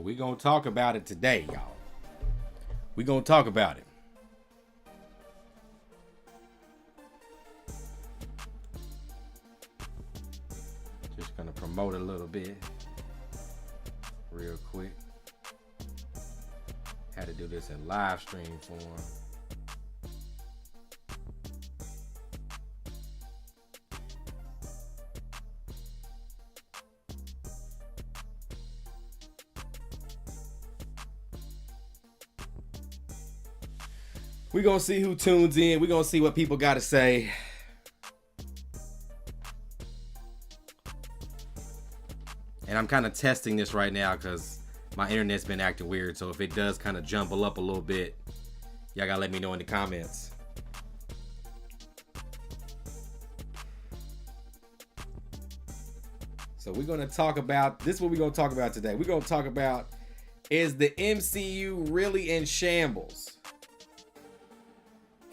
we're going to talk about it today, y'all. We're going to talk about it. Just going to promote a little bit real quick. Had to do this in live stream form. We're going to see who tunes in. We're going to see what people got to say. And I'm kind of testing this right now because my internet's been acting weird. So if it does kind of jumble up a little bit, y'all got to let me know in the comments. So we're going to talk about, this is what we're going to talk about today. We're going to talk about, is the MCU really in shambles?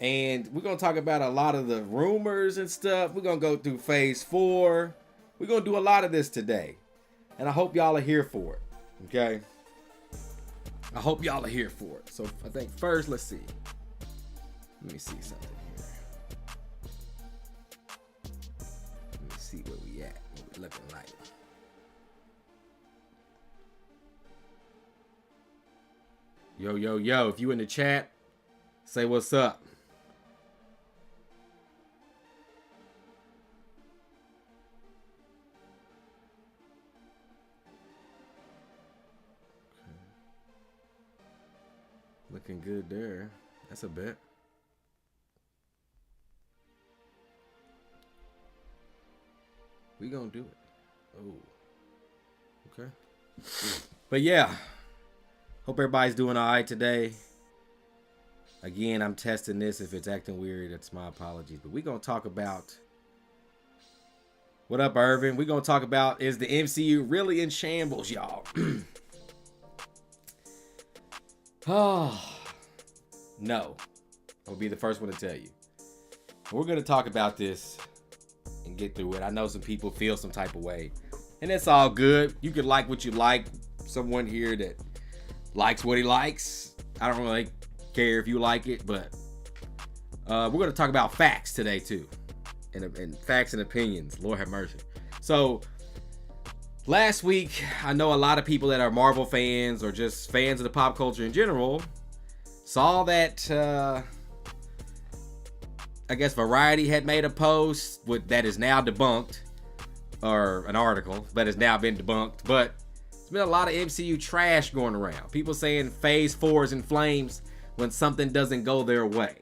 And we're going to talk about a lot of the rumors and stuff. We're going to go through phase 4. We're going to do a lot of this today. And I hope y'all are here for it. Okay? I hope y'all are here for it. So I think first, let's see. Let me see something here. Let me see where we at. What we looking like. Yo, yo, yo. If you in the chat, say what's up. Looking good there. That's a bet. We gonna do it. Oh. Okay. But yeah. Hope everybody's doing all right today. Again, I'm testing this. If it's acting weird, that's my apologies. But we're gonna talk about... What up, Irvin? We're gonna talk about, is the MCU really in shambles, y'all? Oh, no. I'll be the first one to tell you. We're going to talk about this and get through it. I know some people feel some type of way, and that's all good. You can like what you like. Someone here that likes what he likes. I don't really care if you like it, but we're going to talk about facts today too, and facts and opinions. Lord have mercy. So last week, I know a lot of people that are Marvel fans or just fans of the pop culture in general saw that, I guess Variety had made a post that is now debunked, or an article that has now been debunked, but there's been a lot of MCU trash going around. People saying phase 4 is in flames when something doesn't go their way.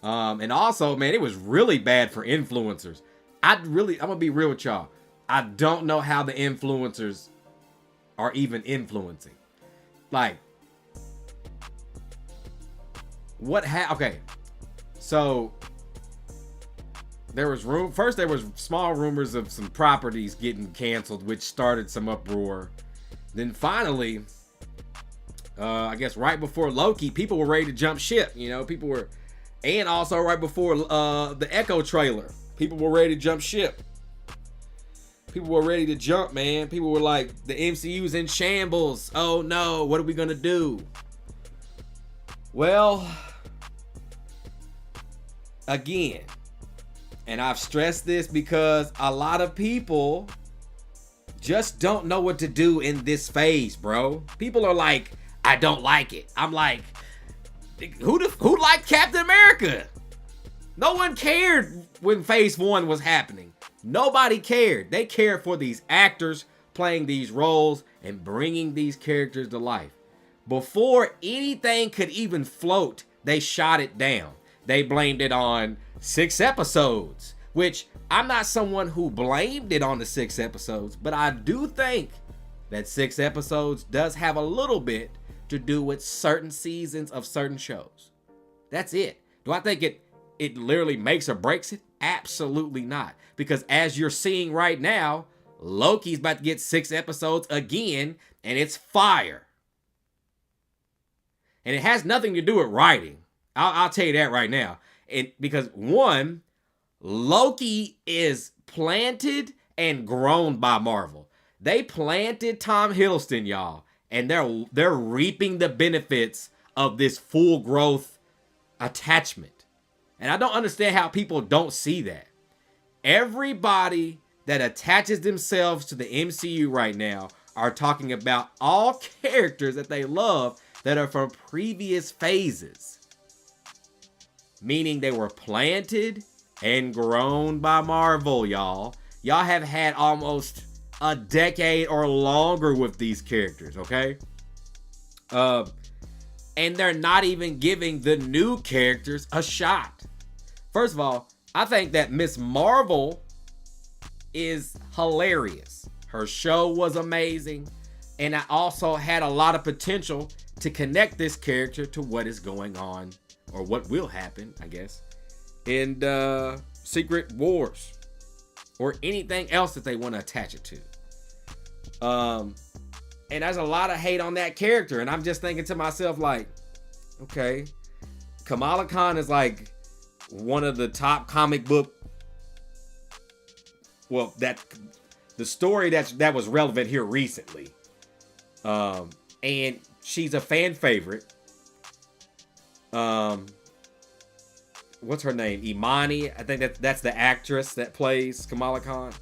And also, man, it was really bad for influencers. I'm gonna be real with y'all. I don't know how the influencers are even influencing. Like, okay. So there was small rumors of some properties getting canceled, which started some uproar. Then finally, I guess right before Loki, people were ready to jump ship. You know, and also right before the Echo trailer, people were ready to jump ship. People were ready to jump, man. People were like, the MCU's in shambles. Oh no, what are we gonna do? Well, again, and I've stressed this because a lot of people just don't know what to do in this phase, bro. People are like, I don't like it. I'm like, who liked Captain America? No one cared when phase 1 was happening. Nobody cared. They cared for these actors playing these roles and bringing these characters to life. Before anything could even float, they shot it down. They blamed it on 6 episodes, which I'm not someone who blamed it on the 6 episodes, but I do think that 6 episodes does have a little bit to do with certain seasons of certain shows. That's it. Do I think it literally makes or breaks it? Absolutely not. Because as you're seeing right now, Loki's about to get 6 episodes again, and it's fire. And it has nothing to do with writing. I'll tell you that right now. Because one, Loki is planted and grown by Marvel. They planted Tom Hiddleston, y'all, and they're reaping the benefits of this full growth attachment. And I don't understand how people don't see that. Everybody that attaches themselves to the MCU right now are talking about all characters that they love that are from previous phases. Meaning they were planted and grown by Marvel, y'all. Y'all have had almost a decade or longer with these characters, okay? And they're not even giving the new characters a shot. First of all, I think that Miss Marvel is hilarious. Her show was amazing. And I also had a lot of potential to connect this character to what is going on, or what will happen, I guess, in Secret Wars, or anything else that they want to attach it to. And there's a lot of hate on that character, and I'm just thinking to myself, like, okay, Kamala Khan is like one of the top comic book, well, that the story that was relevant here recently, and she's a fan favorite. What's her name? Imani. I think that's the actress that plays Kamala Khan.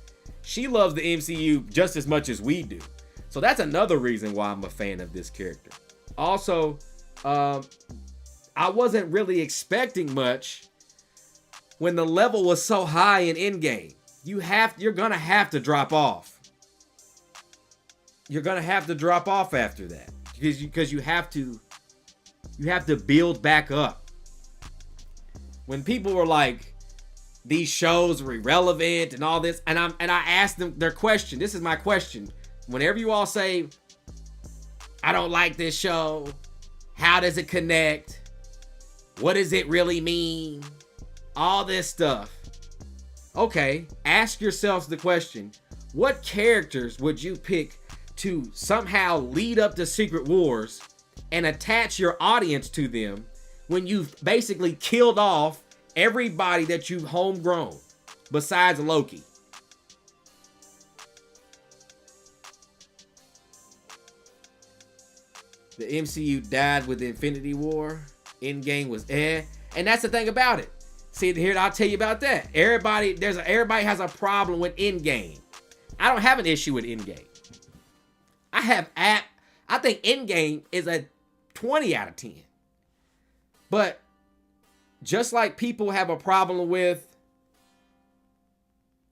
She loves the MCU just as much as we do. So that's another reason why I'm a fan of this character. Also, I wasn't really expecting much when the level was so high in Endgame. You're gonna have to drop off. You're gonna have to drop off after that because you have to build back up. When people were like, these shows are irrelevant and all this, and I asked them their question. This is my question. Whenever you all say, I don't like this show, how does it connect? What does it really mean? All this stuff. Okay, ask yourselves the question, what characters would you pick to somehow lead up to Secret Wars and attach your audience to them when you've basically killed off everybody that you've homegrown besides Loki? The MCU died with Infinity War. Endgame was and that's the thing about it. See, here I'll tell you about that. Everybody has a problem with Endgame. I don't have an issue with Endgame. I think Endgame is a 20 out of 10. But just like people have a problem with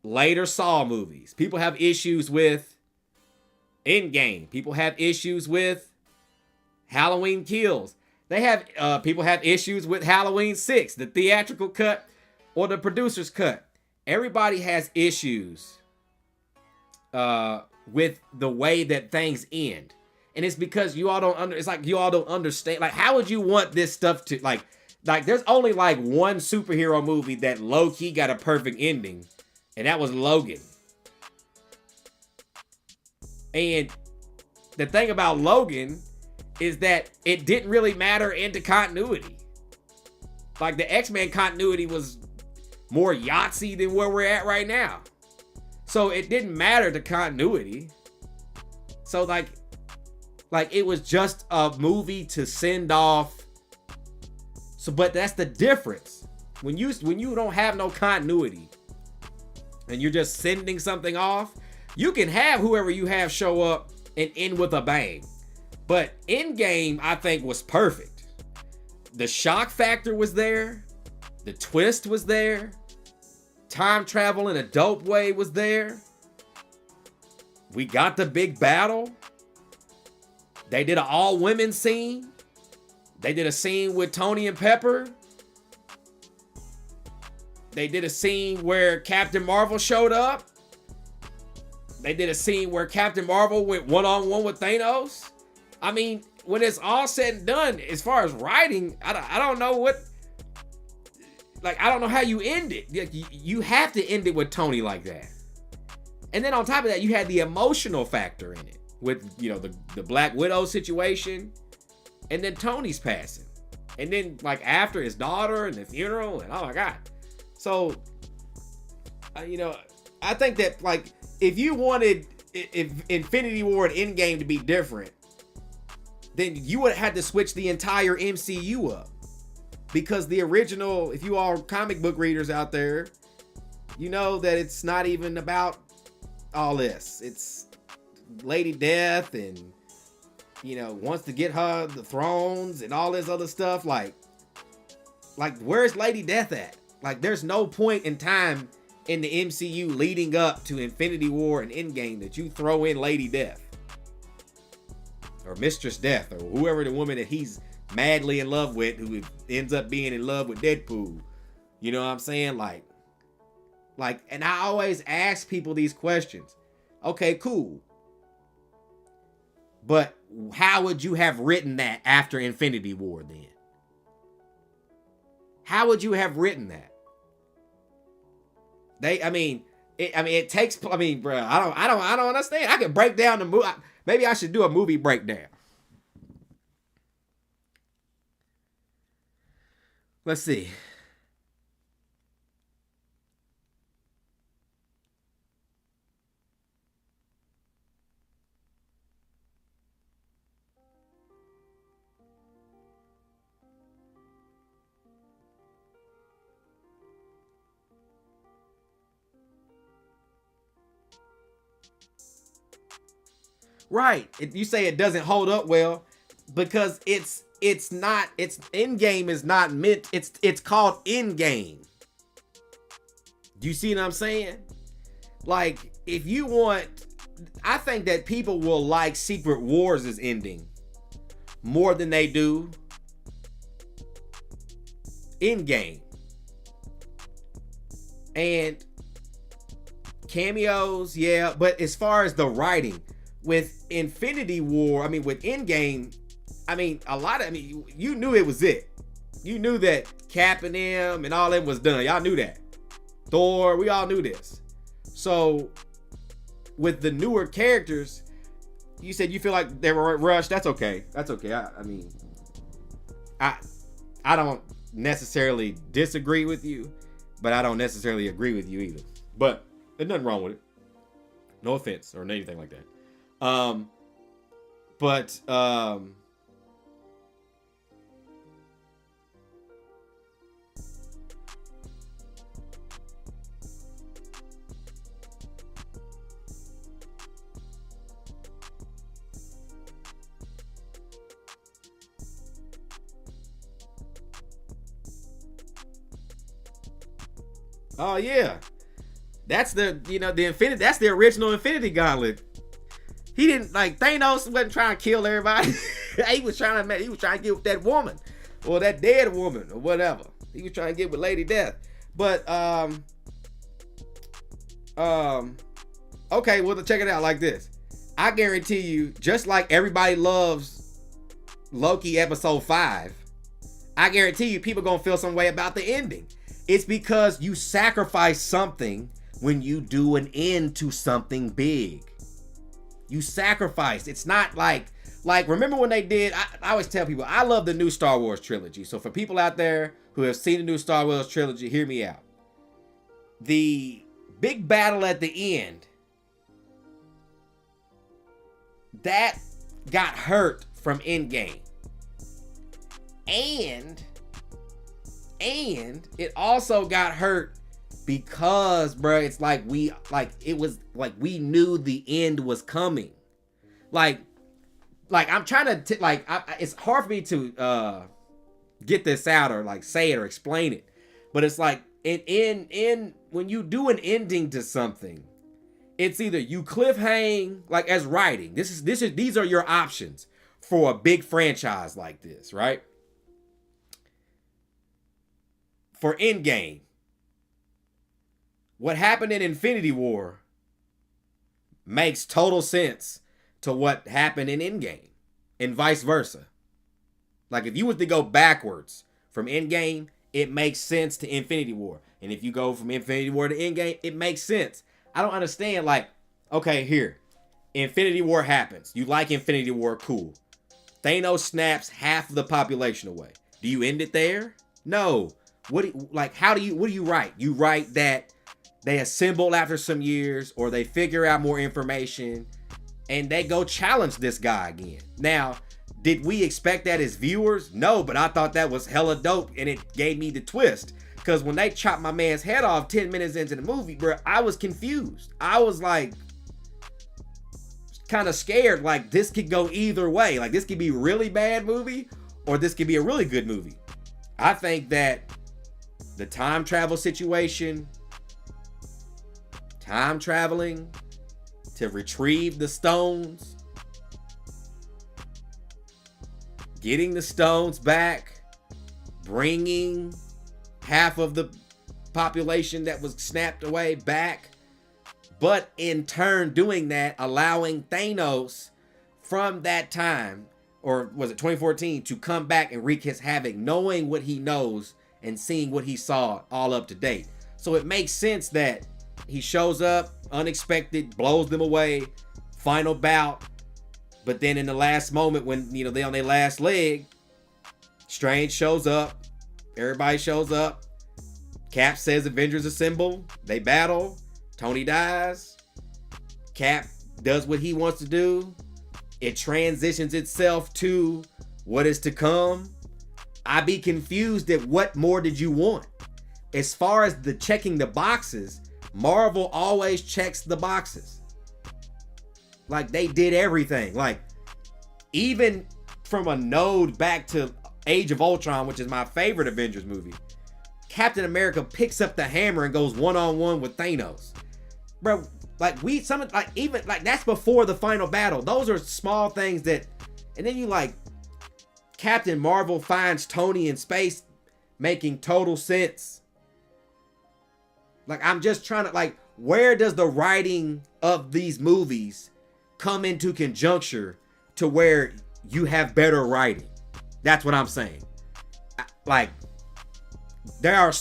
later Saw movies, people have issues with Endgame. People have issues with Halloween Kills. People have issues with Halloween 6, the theatrical cut or the producer's cut. Everybody has issues with the way that things end. And it's because you all don't understand. Like, how would you want this stuff to, like there's only like one superhero movie that low-key got a perfect ending, and that was Logan. And the thing about Logan is that it didn't really matter into continuity. Like, the X-Men continuity was more Yahtzee than where we're at right now. So it didn't matter to continuity. So like it was just a movie to send off. So, but that's the difference. When you don't have no continuity and you're just sending something off, you can have whoever you have show up and end with a bang. But Endgame, I think, was perfect. The shock factor was there. The twist was there. Time travel in a dope way was there. We got the big battle. They did an all-women scene. They did a scene with Tony and Pepper. They did a scene where Captain Marvel showed up. They did a scene where Captain Marvel went one-on-one with Thanos. I mean, when it's all said and done, as far as writing, I don't know what... Like, I don't know how you end it. You have to end it with Tony like that. And then on top of that, you had the emotional factor in it. With, you know, the Black Widow situation. And then Tony's passing. And then, like, after his daughter and the funeral. And oh my God. So, you know, I think that, like, if you wanted if Infinity War and Endgame to be different, then you would have had to switch the entire MCU up. Because the original, if you all comic book readers out there, you know that it's not even about all this. It's Lady Death and, you know, wants to get her the thrones and all this other stuff. Like where's Lady Death at? Like, there's no point in time in the MCU leading up to Infinity War and Endgame that you throw in Lady Death or Mistress Death or whoever the woman that he's madly in love with, who ends up being in love with Deadpool. You know what I'm saying? Like, and I always ask people these questions. Okay, cool. But how would you have written that after Infinity War then? How would you have written that? It takes, bro, I don't understand. I can break down the movie. Maybe I should do a movie breakdown. Let's see. Right. You say it doesn't hold up well because it's Endgame is not meant, it's called Endgame. Do you see what I'm saying? Like, if you want, I think that people will like Secret Wars' ending more than they do Endgame. And cameos, yeah, but as far as the writing, with Infinity War, with Endgame, you knew it was it. You knew that Cap and them and all that was done. Y'all knew that. Thor, we all knew this. So, with the newer characters, you said you feel like they were rushed. That's okay. That's okay. I don't necessarily disagree with you, but I don't necessarily agree with you either. But there's nothing wrong with it. No offense or anything like that. Oh yeah, that's the Infinity. That's the original Infinity Gauntlet. He didn't, like, Thanos wasn't trying to kill everybody. he was trying to get with that woman or that dead woman or whatever. He was trying to get with Lady Death. But okay, well, check it out like this. I guarantee you, just like everybody loves Loki episode 5, I guarantee you people gonna feel some way about the ending. It's because you sacrifice something when you do an end to something big. You sacrificed. It's not like remember when they did, I always tell people, I love the new Star Wars trilogy. So for people out there who have seen the new Star Wars trilogy, hear me out. The big battle at the end, that got hurt from Endgame. And it also got hurt because, bro, it's like we knew the end was coming. Like I'm trying to it's hard for me to get this out or like say it or explain it, but it's like in when you do an ending to something, it's either you cliffhang, like as writing. These are your options for a big franchise like this, right? For Endgame, what happened in Infinity War makes total sense to what happened in Endgame, and vice versa. Like, if you was to go backwards from Endgame, it makes sense to Infinity War. And if you go from Infinity War to Endgame, it makes sense. I don't understand, like, okay, here. Infinity War happens. You like Infinity War, cool. Thanos snaps half of the population away. Do you end it there? No. What do you write? You write that they assemble after some years, or they figure out more information, and they go challenge this guy again. Now, did we expect that as viewers? No, but I thought that was hella dope, and it gave me the twist. Because when they chopped my man's head off 10 minutes into the movie, bro, I was confused. I was like, kind of scared. Like, this could go either way. Like, this could be a really bad movie, or this could be a really good movie. I think that the time travel situation, time traveling to retrieve the stones, getting the stones back, bringing half of the population that was snapped away back, but in turn doing that, allowing Thanos from that time, or was it 2014, to come back and wreak his havoc, knowing what he knows and seeing what he saw all up to date. So it makes sense that he shows up unexpected, blows them away, final bout, but then in the last moment when, you know, they on their last leg, Strange shows up, everybody shows up, Cap says Avengers assemble, they battle, Tony dies, Cap does what he wants to do, it transitions itself to what is to come. I be confused at what more did you want? As far as the checking the boxes, Marvel always checks the boxes. Like, they did everything. Like, even from a node back to Age of Ultron, which is my favorite Avengers movie, Captain America picks up the hammer and goes one-on-one with Thanos. Bro, like, even that's before the final battle. Those are small things that, and then you like, Captain Marvel finds Tony in space, making total sense. Like, I'm just trying to, like, where does the writing of these movies come into conjuncture to where you have better writing? That's what I'm saying. Like, there are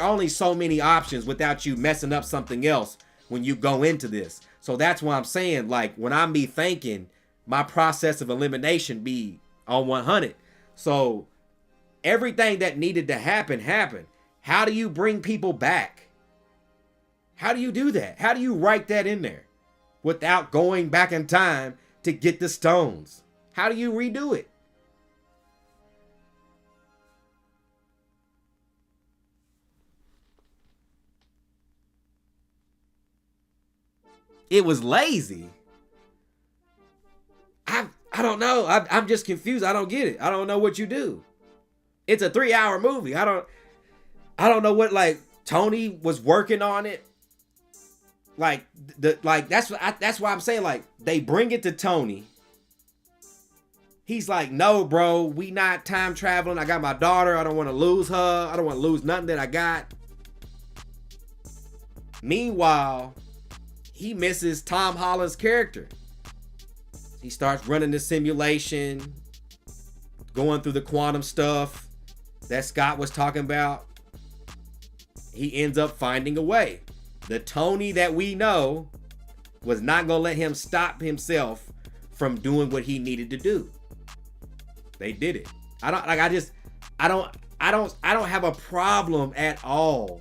only so many options without you messing up something else when you go into this. So that's why I'm saying, like, when I'm be thinking, my process of elimination be on 100. So everything that needed to happen happened. How do you bring people back? How do you do that? How do you write that in there without going back in time to get the stones? How do you redo it? It was lazy. I don't know. I'm just confused. I don't get it. I don't know what you do. It's a 3-hour movie. I don't know what, like, Tony was working on it. Like, that's why I'm saying, like, they bring it to Tony. He's like, no, bro, we not time traveling. I got my daughter. I don't want to lose her. I don't want to lose nothing that I got. Meanwhile, he misses Tom Holland's character. He starts running the simulation, going through the quantum stuff that Scott was talking about. He ends up finding a way. The Tony that we know was not going to let him stop himself from doing what he needed to do. They did it. I don't have a problem at all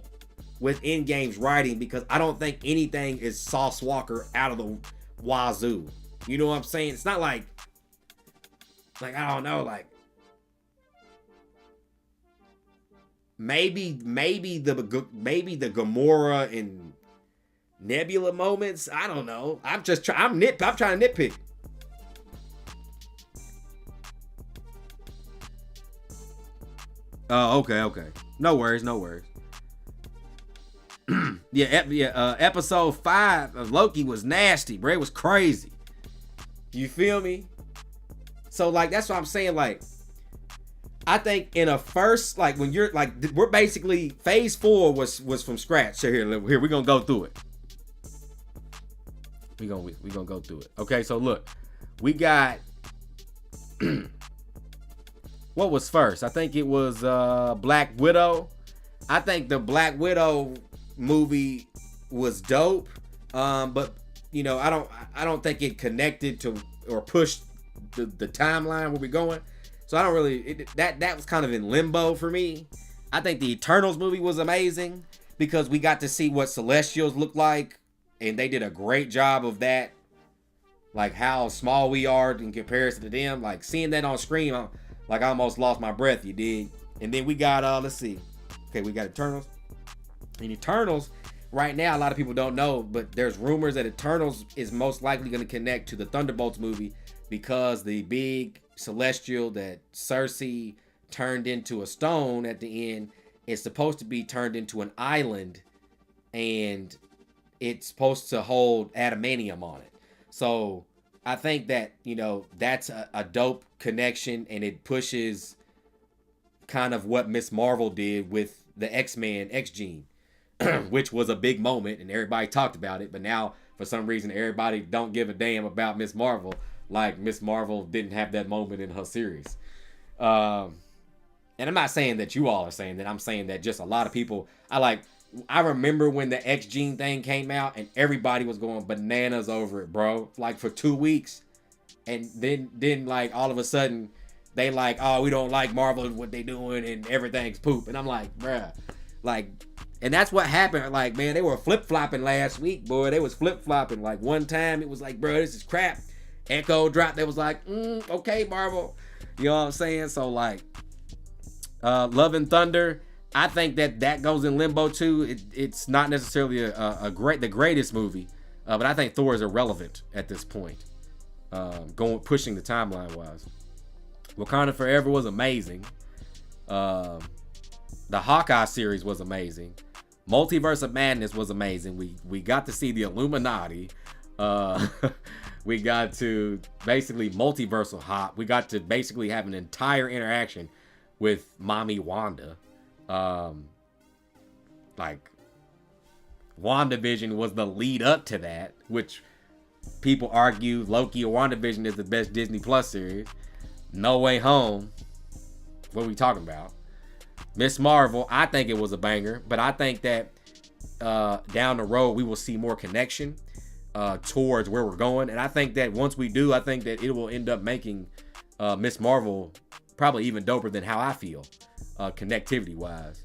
with Endgame's writing, because I don't think anything is Sauce Walker out of the wazoo. You know what I'm saying? It's not like I don't know, like, maybe the Gamora and Nebula moments. I don't know. I'm trying to nitpick. Oh, okay. No worries. Episode 5 of Loki was nasty, bro. It was crazy. You feel me? So, like, that's what I'm saying. Like, I think in a first, like, when you're like, we're basically, phase 4 was from scratch. So here we're gonna go through it. We're gonna go through it. Okay, so look, we got what was first? I think it was Black Widow. I think the Black Widow movie was dope, but you know, I don't think it connected to or pushed the timeline where we're going. So I don't really, that was kind of in limbo for me. I think the Eternals movie was amazing. because we got to see what Celestials look like, and they did a great job of that. Like how small we are in comparison to them. Like seeing that on screen, I almost lost my breath, you dig? And then we got, let's see. Okay, we got Eternals. And Eternals, right now, a lot of people don't know, but there's rumors that Eternals is most likely going to connect to the Thunderbolts movie because the big celestial that Cersei turned into a stone at the end is supposed to be turned into an island, and it's supposed to hold adamantium on it. So I think that, that's a dope connection, and it pushes kind of what Miss Marvel did with the X-Men X-Gene, which was a big moment, and everybody talked about it. But now, for some reason, everybody don't give a damn about Miss Marvel, like Miss Marvel didn't have that moment in her series. And I'm not saying that you all are saying that. I'm saying that just a lot of people, I remember when the X-Gene thing came out and everybody was going bananas over it, bro. Like for 2 weeks. And then like all of a sudden they like, oh, we don't like Marvel and what they doing and everything's poop. And I'm like, bruh. Like, and that's what happened. Like, man, they were flip-flopping last week, boy. They was flip-flopping. Like one time it was like, bro, this is crap. Echo dropped. They was like, okay, Marvel. You know what I'm saying? So like, Love and Thunder, I think that goes in limbo too. It's not necessarily the greatest movie, but I think Thor is irrelevant at this point. Pushing the timeline wise, Wakanda Forever was amazing. The Hawkeye series was amazing. Multiverse of Madness was amazing. We got to see the Illuminati. We got to basically multiversal hop. We got to basically have an entire interaction with Mommy Wanda. Like WandaVision was the lead up to that, which people argue Loki or WandaVision is the best Disney Plus series. No Way Home, what are we talking about? Miss Marvel, I think it was a banger, but I think that down the road we will see more connection towards where we're going, and I think that once we do, I think that it will end up making Miss Marvel probably even doper than how I feel. Connectivity wise.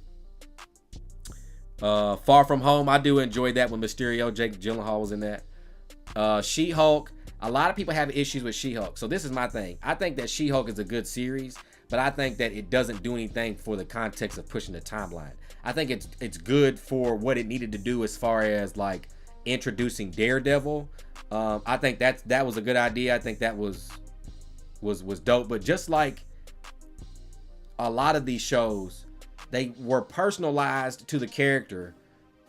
Far From Home, I do enjoy that when Mysterio, Jake Gyllenhaal was in that. She-Hulk, a lot of people have issues with She-Hulk, so this is my thing. I think that She-Hulk is a good series, but I think that it doesn't do anything for the context of pushing the timeline. I think it's good for what it needed to do as far as like introducing Daredevil. I think that was a good idea. I think that was dope, but just like a lot of these shows, they were personalized to the character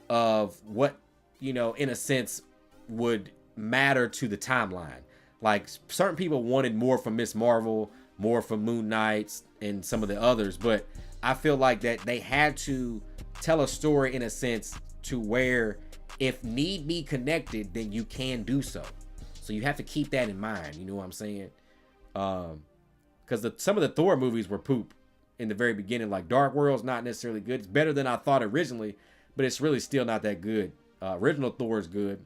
of what, in a sense, would matter to the timeline. Like certain people wanted more from Miss Marvel, more from Moon Knight, and some of the others, but I feel like that they had to tell a story in a sense to where if need be connected, then you can do so. So you have to keep that in mind. You know what I'm saying? Because some of the Thor movies were poop in the very beginning. Like Dark World's not necessarily good. It's better than I thought originally, but it's really still not that good. Original Thor is good.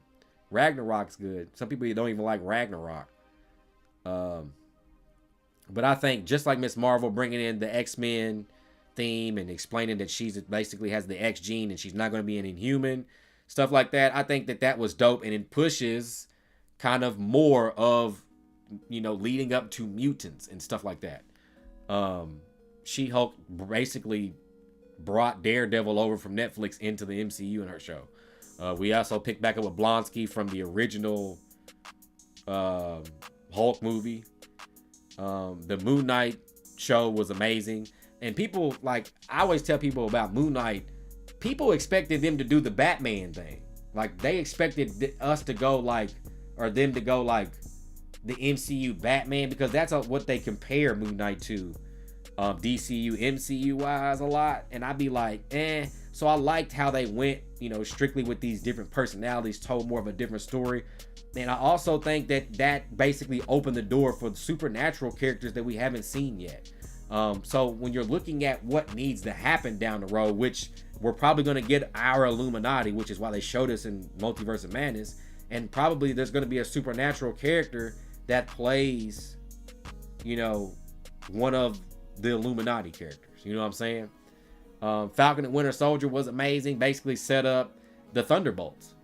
Ragnarok's good. Some people don't even like Ragnarok. But I think just like Miss Marvel bringing in the X-Men theme and explaining that she's basically has the X gene and she's not going to be an Inhuman, stuff like that, I think that was dope, and it pushes kind of more of, leading up to mutants and stuff like that. She-Hulk basically brought Daredevil over from Netflix into the MCU in her show. We also picked back up with Blonsky from the original Hulk movie. The Moon Knight show was amazing. And people, like, I always tell people about Moon Knight, people expected them to do the Batman thing. Like, they expected us to go like, or them to go like the MCU Batman, because that's what they compare Moon Knight to. DCU, MCU wise a lot. And I'd be like, So I liked how they went, strictly with these different personalities, told more of a different story. And I also think that basically opened the door for the supernatural characters that we haven't seen yet. So when you're looking at what needs to happen down the road, which we're probably going to get our Illuminati, which is why they showed us in Multiverse of Madness, and probably there's going to be a supernatural character that plays, one of the Illuminati characters. You know what I'm saying? Falcon and Winter Soldier was amazing. Basically set up the Thunderbolts.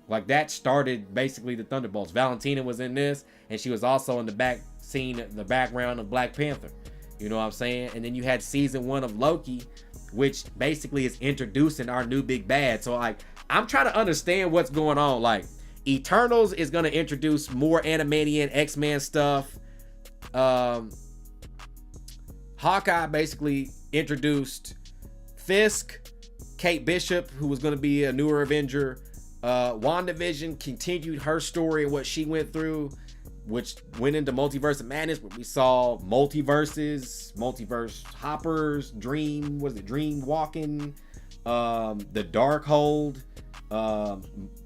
Like that started basically the Thunderbolts. Valentina was in this, and she was also in the back scene, the background of Black Panther. You know what I'm saying? And then you had season 1 of Loki, which basically is introducing our new big bad. So like, I'm trying to understand what's going on. Like, Eternals is going to introduce more Animanian X-Men stuff. Hawkeye basically introduced Fisk, Kate Bishop, who was going to be a newer Avenger. WandaVision continued her story and what she went through, which went into Multiverse of Madness, where we saw multiverses, multiverse hoppers, dream walking, the Darkhold,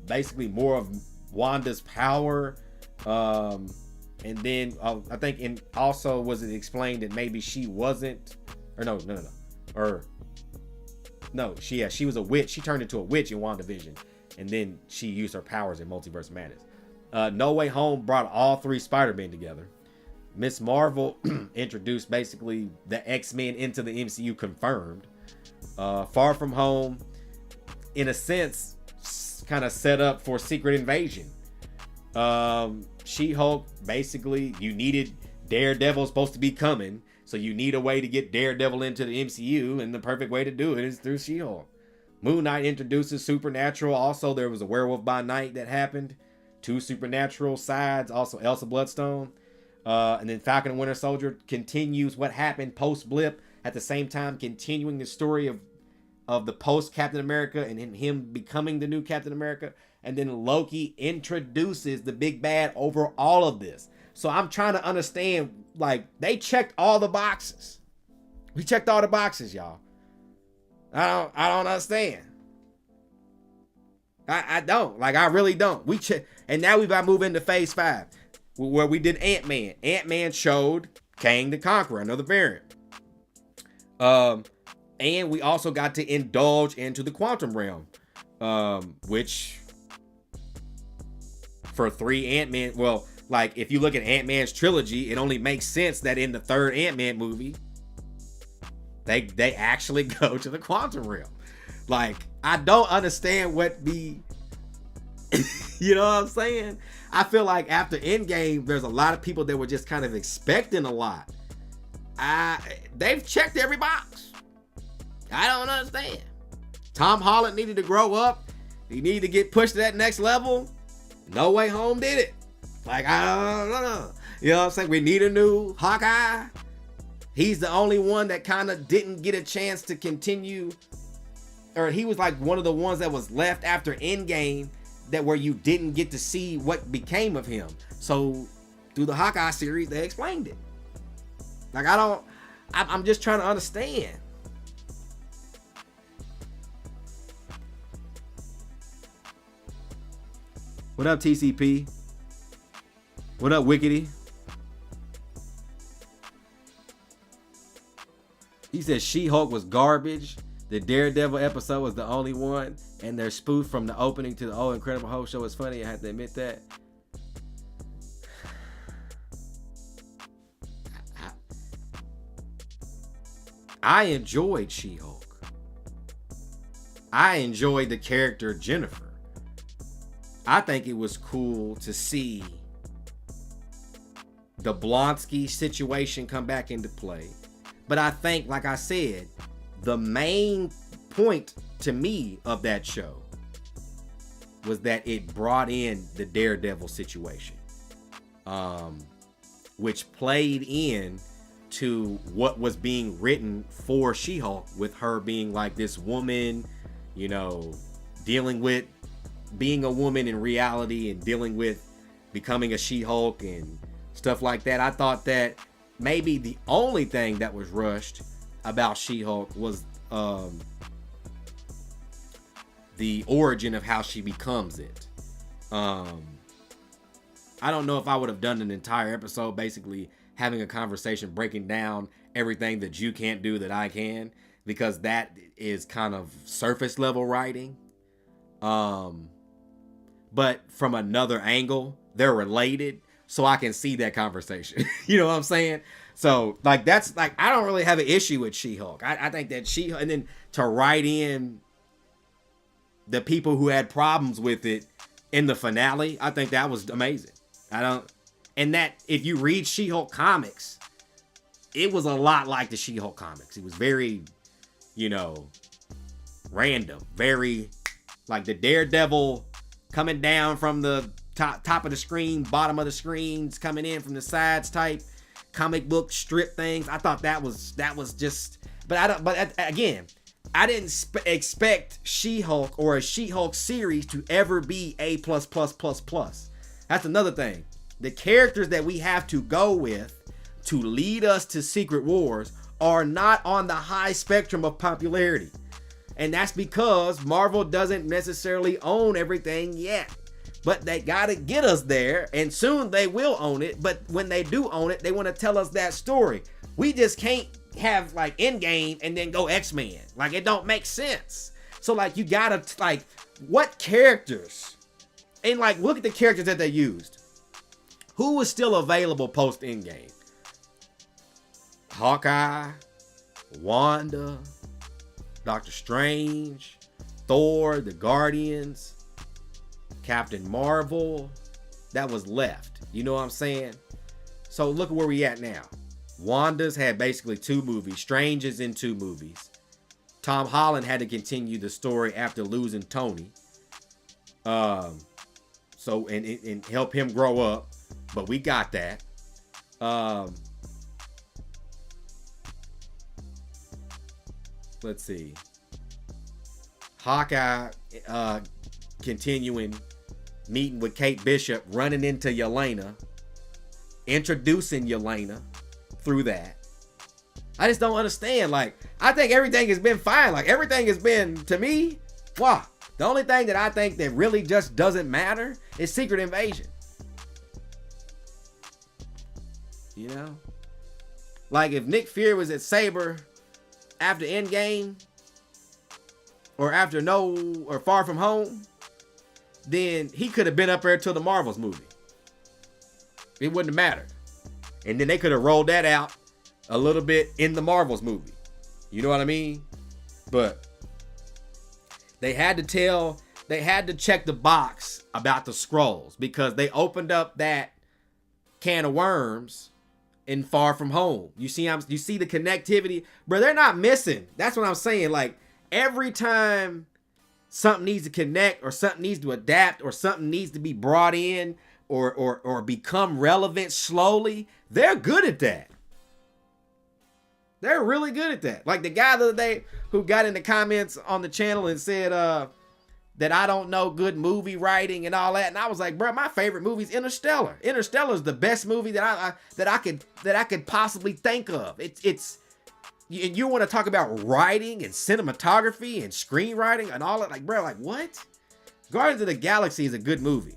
basically more of Wanda's power, and then I think also was it explained that maybe she wasn't, or she was a witch. She turned into a witch in WandaVision, and then she used her powers in Multiverse of Madness. No Way Home brought all 3 Spider-Men together. Miss Marvel introduced basically the X-Men into the MCU, confirmed. Far From Home, in a sense, kind of set up for Secret Invasion. She-Hulk, basically, you needed Daredevil supposed to be coming, so you need a way to get Daredevil into the MCU, and the perfect way to do it is through She-Hulk. Moon Knight introduces Supernatural. Also, there was a Werewolf by Night that happened. 2 Supernatural sides. Also, Elsa Bloodstone. And then Falcon and Winter Soldier continues what happened post-Blip. At the same time, continuing the story of the post-Captain America and him becoming the new Captain America. And then Loki introduces the big bad over all of this. So I'm trying to understand, like, they checked all the boxes. We checked all the boxes, y'all. I don't understand. I don't. Like, I really don't. And now we about to move into phase 5, where we did Ant-Man. Ant-Man showed Kang the Conqueror, another variant. And we also got to indulge into the quantum realm, which for 3 Ant-Man, well, like, if you look at Ant-Man's trilogy, it only makes sense that in the 3rd Ant-Man movie, they actually go to the quantum realm. Like, I don't understand what you know what I'm saying? I feel like after Endgame, there's a lot of people that were just kind of expecting a lot. They've checked every box. I don't understand. Tom Holland needed to grow up. He needed to get pushed to that next level. No Way Home did it. Like, I don't know. You know what I'm saying? We need a new Hawkeye. He's the only one that kind of didn't get a chance to continue, or he was like one of the ones that was left after Endgame, that where you didn't get to see what became of him. So through the Hawkeye series, they explained it. Like, I'm just trying to understand. What up, TCP? What up, Wickedy? He said She-Hulk was garbage. The Daredevil episode was the only one, and their spoof from the opening to the old Incredible Hulk show was funny. I have to admit that. I enjoyed She-Hulk. I enjoyed the character Jennifer. I think it was cool to see the Blonsky situation come back into play. But I think, like I said, the main point to me of that show was that it brought in the Daredevil situation, which played in to what was being written for She-Hulk, with her being like this woman, you know, dealing with being a woman in reality and dealing with becoming a She-Hulk and stuff like that. I thought that maybe the only thing that was rushed about She-Hulk was the origin of how she becomes it. I don't know if I would have done an entire episode basically having a conversation breaking down everything that you can't do that I can, because that is kind of surface level writing. But from another angle, they're related. so I can see that conversation. You know what I'm saying? So like that's like I don't really have an issue with She-Hulk. I think that She-Hulk, and then to write in the people who had problems with it in the finale, I think that was amazing. And that if you read She-Hulk comics, it was a lot like the She-Hulk comics. It was very, you know, random, very like the Daredevil coming down from the top of the screen, bottom of the screens, coming in from the sides type comic book strip things. I thought that was just, but again, I didn't expect She-Hulk or a She-Hulk series to ever be A+++++. That's another thing. The characters that we have to go with to lead us to Secret Wars are not on the high spectrum of popularity. And that's because Marvel doesn't necessarily own everything yet. But they gotta get us there, and soon they will own it. But when they do own it, they want to tell us that story. We just can't have like Endgame and then go X-Men. Like, it don't make sense. So like, you gotta like, what characters? And like, look at the characters that they used. Who was still available post Endgame? Hawkeye, Wanda, Doctor Strange, Thor, the Guardians, Captain Marvel. That was left. You know what I'm saying? So look at where we at now. Wanda's had basically 2 movies. Strange is in 2 movies. Tom Holland had to continue the story after losing Tony. So and help him grow up. But we got that. Let's see. Hawkeye continuing, meeting with Kate Bishop, running into Yelena, introducing Yelena through that. I just don't understand. Like, I think everything has been fine. Like, everything has been, to me, wow. The only thing that I think that really just doesn't matter is Secret Invasion. You know? Like, if Nick Fury was at Saber after Endgame, or after or Far From Home, then he could have been up there till the Marvels movie. It wouldn't have mattered. And then they could have rolled that out a little bit in the Marvels movie. You know what I mean? But they had to check the box about the Skrulls, because they opened up that can of worms in Far From Home. You see the connectivity, bro. They're not missing. That's what I'm saying. Like, every time something needs to connect, or something needs to adapt, or something needs to be brought in, or become relevant slowly, they're good at that. They're really good at that. Like the guy the other day who got in the comments on the channel and said that I don't know good movie writing and all that, and I was like, bro, my favorite movie is Interstellar. Interstellar is the best movie that I could possibly think of. It's and you want to talk about writing and cinematography and screenwriting and all that, like, bro, like, what? Guardians of the Galaxy is a good movie.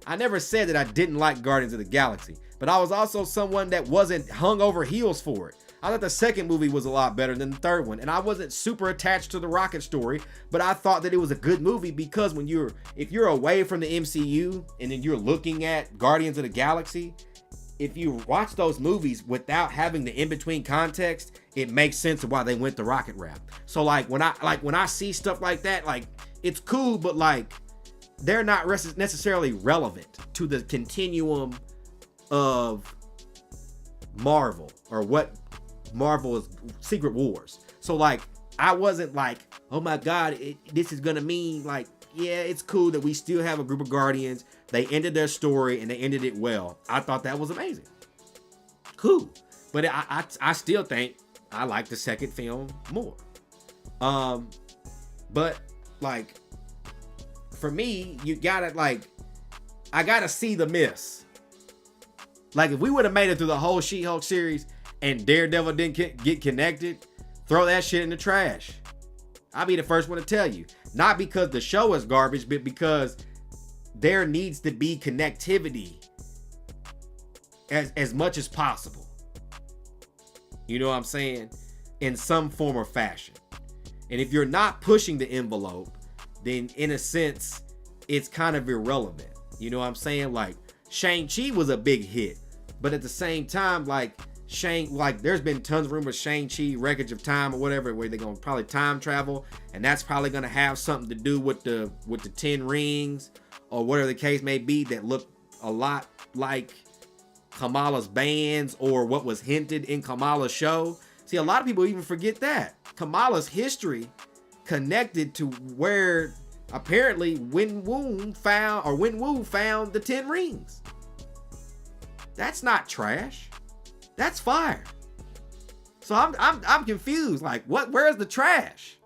I never said that I didn't like Guardians of the Galaxy, but I was also someone that wasn't hung over heels for it. I thought the second movie was a lot better than the third one, and I wasn't super attached to the Rocket story, but I thought that it was a good movie, because if you're away from the MCU and then you're looking at Guardians of the Galaxy, if you watch those movies without having the in-between context, it makes sense of why they went the Rocket route. So like when I see stuff like that, like, it's cool, but like, they're not necessarily relevant to the continuum of Marvel, or what Marvel is Secret Wars. So like, I wasn't like, oh my god, this is gonna mean like, yeah, it's cool that we still have a group of Guardians. They ended their story and they ended it well. I thought that was amazing. Cool. But I still think I like the second film more. But like, for me, you gotta like, I gotta see the miss. Like, if we would have made it through the whole She-Hulk series and Daredevil didn't get connected, throw that shit in the trash. I'll be the first one to tell you. Not because the show is garbage, but because there needs to be connectivity as much as possible. You know what I'm saying? In some form or fashion. And if you're not pushing the envelope, then in a sense, it's kind of irrelevant. You know what I'm saying? Like, Shang-Chi was a big hit, but at the same time, like there's been tons of rumors Shang-Chi, Wreckage of Time or whatever, where they're gonna probably time travel, and that's probably gonna have something to do with the 10 rings or whatever the case may be, that look a lot like Kamala's bands or what was hinted in Kamala's show. See, a lot of people even forget that Kamala's history connected to where apparently Wen-Wu found the 10 rings. That's not trash. That's fire. So I'm confused. Like, what? Where's the trash?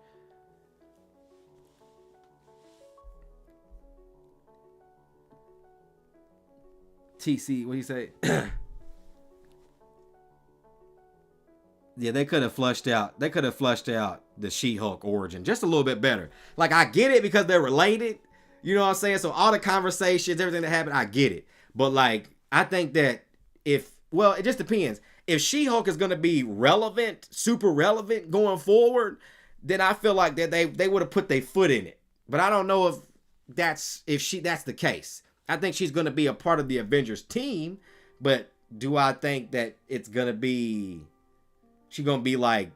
TC, what do you say? Yeah, they could have flushed out the She-Hulk origin just a little bit better. Like, I get it because they're related. You know what I'm saying? So all the conversations, everything that happened, I get it. But like, I think that it just depends. If She-Hulk is going to be relevant, super relevant going forward, then I feel like that they would have put their foot in it. But I don't know if that's the case. I think she's going to be a part of the Avengers team, but do I think that she's going to be like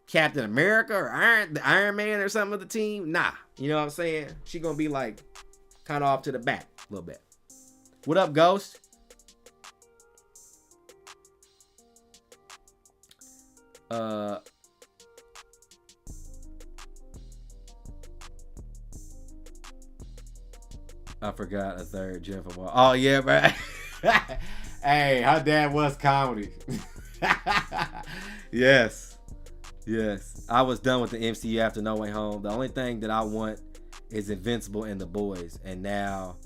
Captain America or Iron Man or something of the team? Nah. You know what I'm saying? She's going to be like kind of off to the back a little bit. What up, Ghost? I forgot a third Jennifer Wall. Oh yeah, man. Hey, her dad was comedy. Yes. I was done with the MCU after No Way Home. The only thing that I want is Invincible and The Boys, and now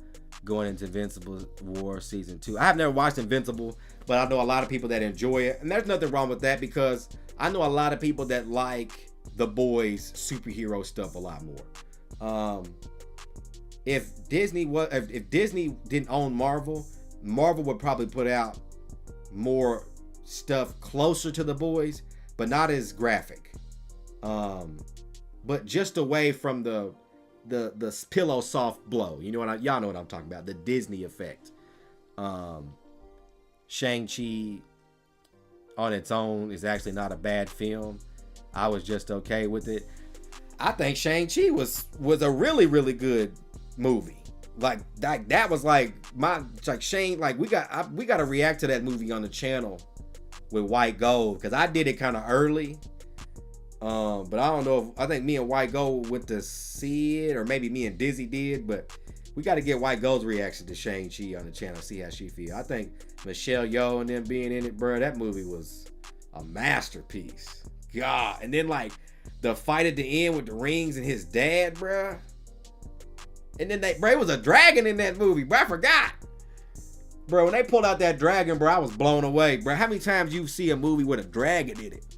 going into Invincible War Season 2. I have never watched Invincible, but I know a lot of people that enjoy it, and there's nothing wrong with that because I know a lot of people that like The Boys superhero stuff a lot more. If Disney didn't own Marvel would probably put out more stuff closer to The Boys, but not as graphic. But just away from the pillow soft blow. You know what y'all know what I'm talking about. The Disney effect. Shang-Chi on its own is actually not a bad film. I was just okay with it. I think Shang-Chi was a really, really good movie. Like that was like Shane, like we got to react to that movie on the channel with White Gold, because I did it kind of early. But I don't know I think me and White Gold went to see it, or maybe me and Dizzy did, but we got to get White Gold's reaction to Shang-Chi on the channel, see how she feels. I think Michelle Yeoh and them being in it, bro, that movie was a masterpiece. God. And then like the fight at the end with the rings and his dad, bro. And then it was a dragon in that movie, bro. I forgot. Bro, when they pulled out that dragon, bro, I was blown away, bro. How many times you see a movie with a dragon in it?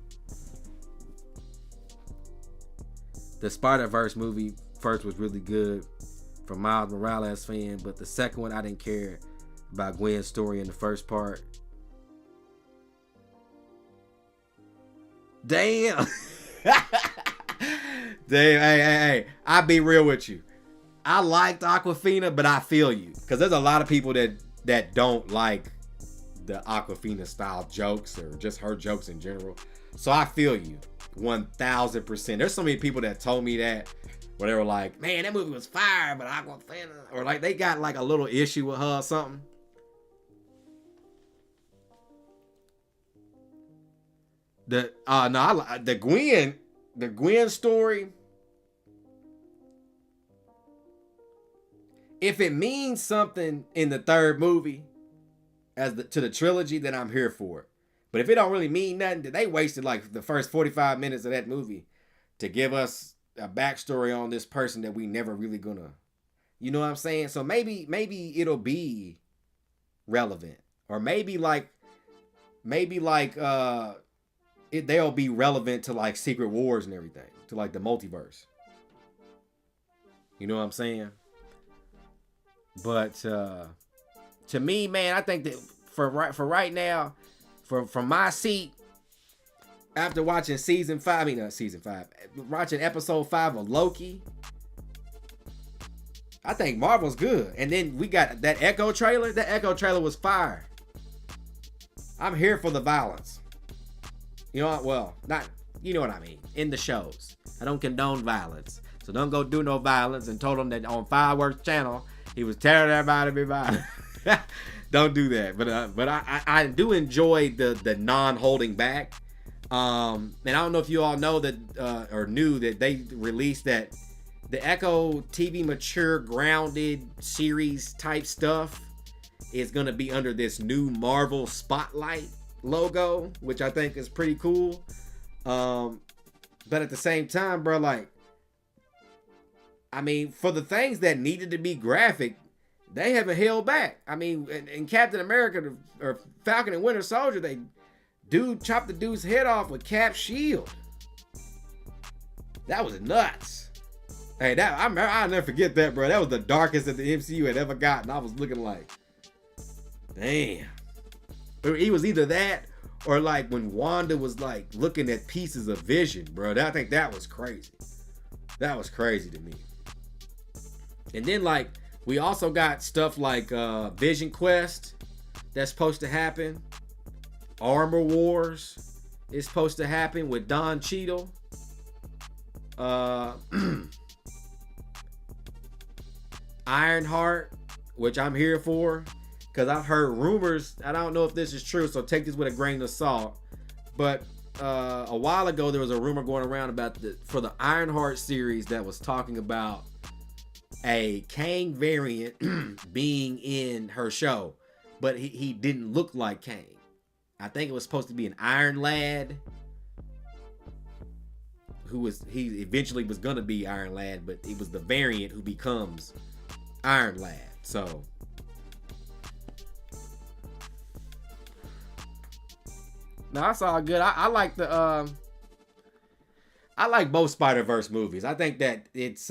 The Spider-Verse movie first was really good for Miles Morales fan, but the second one I didn't care about Gwen's story in the first part. Damn. Damn, hey. I'll be real with you. I liked Awkwafina, but I feel you. Because there's a lot of people that don't like the Awkwafina style jokes or just her jokes in general. So I feel you 1000%. There's so many people that told me that, where they were like, man, that movie was fire, but Awkwafina, or like they got like a little issue with her or something. The Gwen story, if it means something in the third movie to the trilogy, then I'm here for it. But if it don't really mean nothing, then they wasted like the first 45 minutes of that movie to give us a backstory on this person that we never really gonna, you know what I'm saying? So maybe it'll be relevant, or they'll be relevant to like Secret Wars and everything, to like the multiverse. You know what I'm saying? But to me, man, I think that for right now, from my seat, after watching watching episode 5 of Loki, I think Marvel's good. And then we got that Echo trailer. That Echo trailer was fire. I'm here for the violence. You know what? Well, not, you know what I mean. In the shows. I don't condone violence. So don't go do no violence, and told him that on Fireworks Channel, he was telling everybody to be violent. Don't do that. But I do enjoy the non-holding back. And I don't know if you all know that or knew that they released that the Echo TV mature grounded series type stuff is going to be under this new Marvel Spotlight logo, which I think is pretty cool. But at the same time, bro, like, I mean, for the things that needed to be graphic, they haven't held back. I mean, in Captain America or Falcon and Winter Soldier, they chopped the dude's head off with Cap's shield. That was nuts. Hey, I'll never forget that, bro. That was the darkest that the MCU had ever gotten. I was looking like, damn. It was either that or like when Wanda was like looking at pieces of Vision, bro. I think that was crazy. That was crazy to me. And then like we also got stuff like Vision Quest that's supposed to happen. Armor Wars is supposed to happen with Don Cheadle. Ironheart, which I'm here for, because I've heard rumors. I don't know if this is true, so take this with a grain of salt. But a while ago, there was a rumor going around about for the Ironheart series that was talking about a Kang variant being in her show, but he didn't look like Kang. I think it was supposed to be an Iron Lad, he eventually was gonna be Iron Lad, but it was the variant who becomes Iron Lad. So no, that's all good. I like the I like both Spider-Verse movies. I think that it's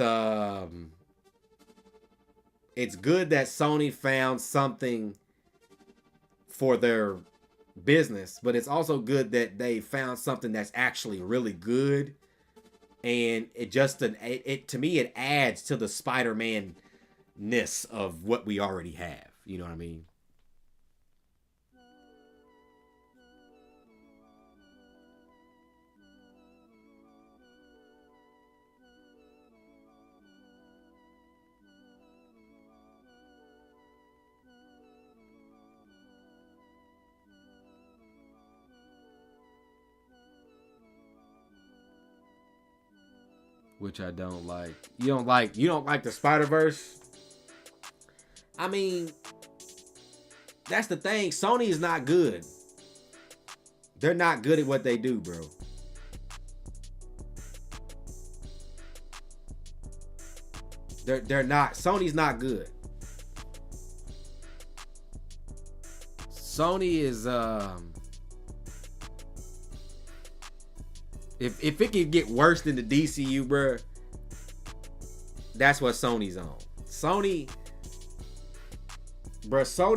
good that Sony found something for their business, but it's also good that they found something that's actually really good. And to me, it adds to the Spider-Man-ness of what we already have. You know what I mean? Which I don't like. You don't like the Spider-Verse? I mean, that's the thing. Sony is not good. They're not good at what they do, bro. They're not. Sony's not good. Sony is If it can get worse than the DCU, bro, that's what Sony's on. Sony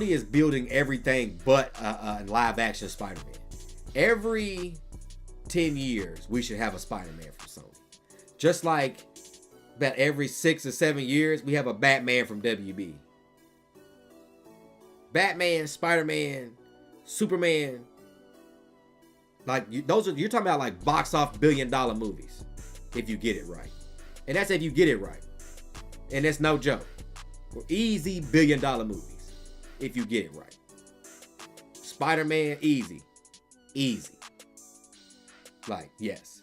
is building everything but a live action Spider-Man. Every 10 years, we should have a Spider-Man from Sony. Just like about every 6 or 7 years, we have a Batman from WB. Batman, Spider-Man, Superman. Like you're talking about like box off $1 billion movies if you get it right. And that's if you get it right. And that's no joke. Easy $1 billion movies if you get it right. Spider-Man, easy. Like, yes.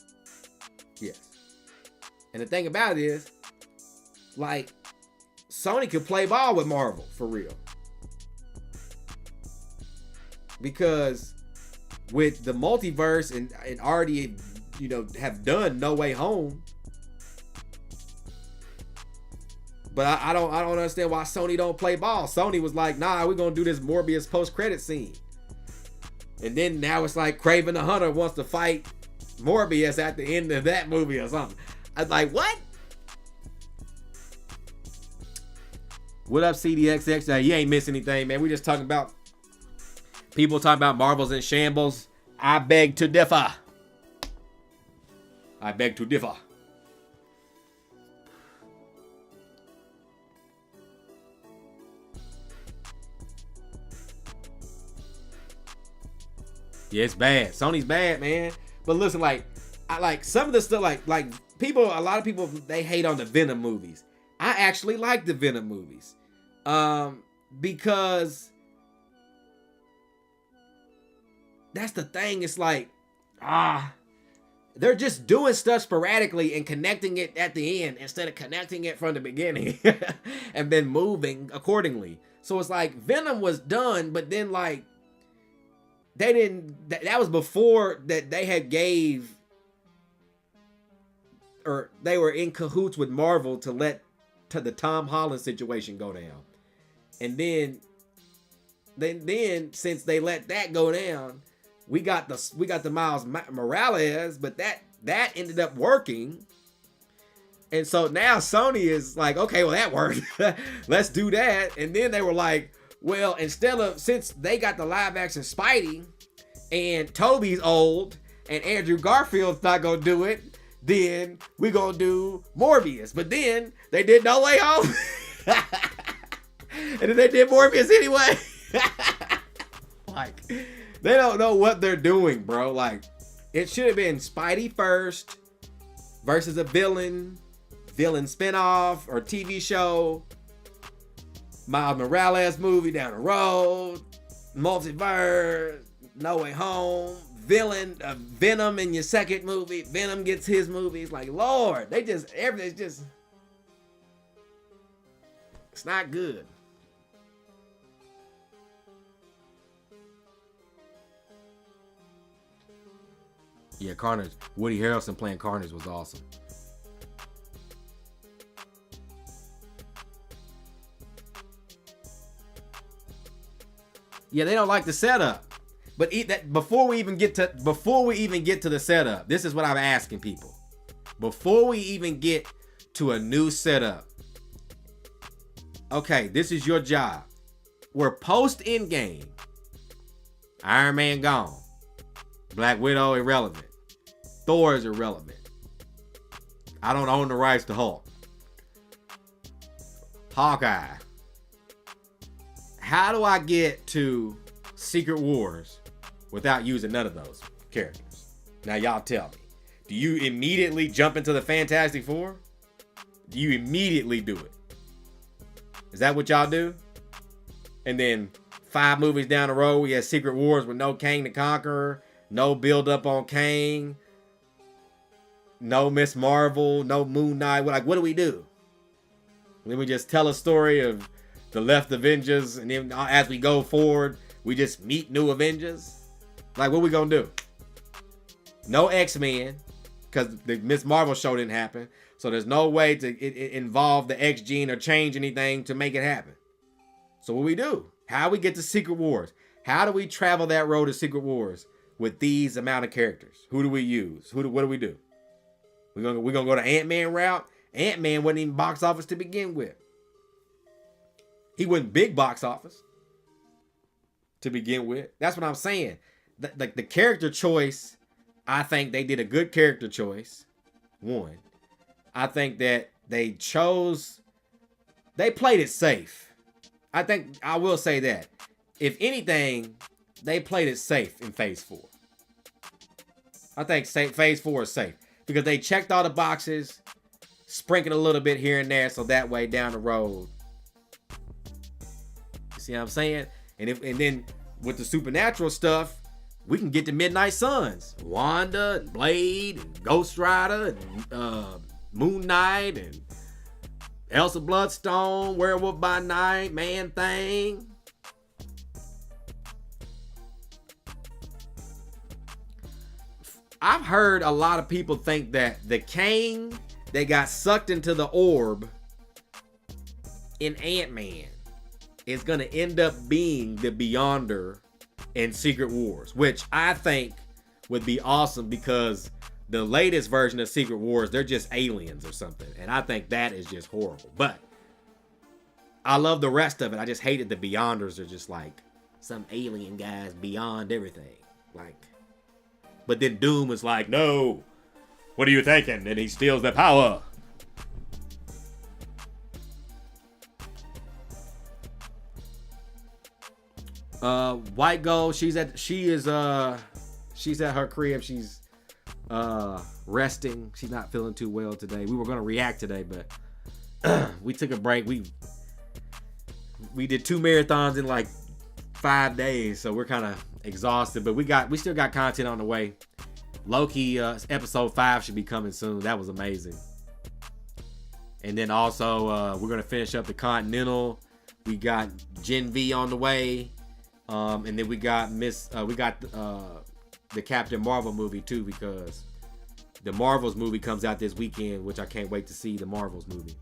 And the thing about it is, like, Sony could play ball with Marvel for real. Because with the multiverse and already, have done No Way Home. But I don't understand why Sony don't play ball. Sony was like, nah, we're gonna do this Morbius post-credit scene. And then now it's like Kraven the Hunter wants to fight Morbius at the end of that movie or something. I was like, what? What up, CDXX? Now, you ain't missing anything, man. We just talking about people talking about Marvel's in shambles. I beg to differ. Yeah, it's bad. Sony's bad, man. But listen, like, I like some of the stuff, like people, a lot of people, they hate on the Venom movies. I actually like the Venom movies. Because that's the thing. It's like, they're just doing stuff sporadically and connecting it at the end instead of connecting it from the beginning and then moving accordingly. So it's like Venom was done, but then like they didn't, that was before that they had gave, or they were in cahoots with Marvel to let the Tom Holland situation go down. And then since they let that go down, we got the Miles Morales, but that ended up working. And so now Sony is like, okay, well that worked. Let's do that. And then they were like, well, since they got the live action Spidey and Toby's old and Andrew Garfield's not gonna do it, then we gonna do Morbius. But then they did No Way Home. And then they did Morbius anyway. Like, they don't know what they're doing, bro. Like, it should have been Spidey first versus a villain spinoff or TV show, Miles Morales movie down the road, multiverse, No Way Home, Venom in your second movie, Venom gets his movies. Like, Lord, everything's just, it's not good. Yeah, Carnage. Woody Harrelson playing Carnage was awesome. Yeah, they don't like the setup. But before we even get to the setup, this is what I'm asking people. Before we even get to a new setup, okay, this is your job. We're post Endgame. Iron Man gone. Black Widow irrelevant. Thor is irrelevant. I don't own the rights to Hulk. Hawkeye. How do I get to Secret Wars without using none of those characters? Now y'all tell me. Do you immediately jump into the Fantastic Four? Do you immediately do it? Is that what y'all do? And then 5 movies down the road, we have Secret Wars with no Kang the Conqueror, no build up on Kang, no Miss Marvel, no Moon Knight. Like, what do we do? Then we just tell a story of the left Avengers, and then as we go forward, we just meet new Avengers. Like, what we gonna do? No X-Men, because the Miss Marvel show didn't happen, so there's no way to involve the X gene or change anything to make it happen. So what we do? How we get to Secret Wars? How do we travel that road to Secret Wars with these amount of characters? Who do we use? What do we do? We're gonna go to Ant-Man route. Ant-Man wasn't even box office to begin with. He wasn't big box office to begin with. That's what I'm saying. The character choice, I think they did a good character choice. One, I think that they played it safe. I think I will say that. If anything, they played it safe in Phase 4. I think Phase 4 is safe because they checked all the boxes, sprinkled a little bit here and there, so that way down the road. You see what I'm saying? And then with the supernatural stuff, we can get to Midnight Suns, Wanda, and Blade, and Ghost Rider, and Moon Knight, and Elsa Bloodstone, Werewolf by Night, Man Thing. I've heard a lot of people think that the Kang that got sucked into the orb in Ant-Man is going to end up being the Beyonder in Secret Wars, which I think would be awesome because the latest version of Secret Wars, they're just aliens or something. And I think that is just horrible. But I love the rest of it. I just hated the Beyonders are just like some alien guys beyond everything. Like, but then Doom is like, no, what are you thinking? And he steals the power. White Gold, she is She's at her crib. She's resting. She's not feeling too well today. We were gonna react today, but we took a break. We did 2 marathons in like 5 days, so we're kind of exhausted. But we still got content on the way. Loki episode 5 should be coming soon. That was amazing. And then also we're gonna finish up the Continental. We got Gen V on the way, and then we got the Captain Marvel movie too, because the Marvels movie comes out this weekend, which I can't wait to see the Marvels movie.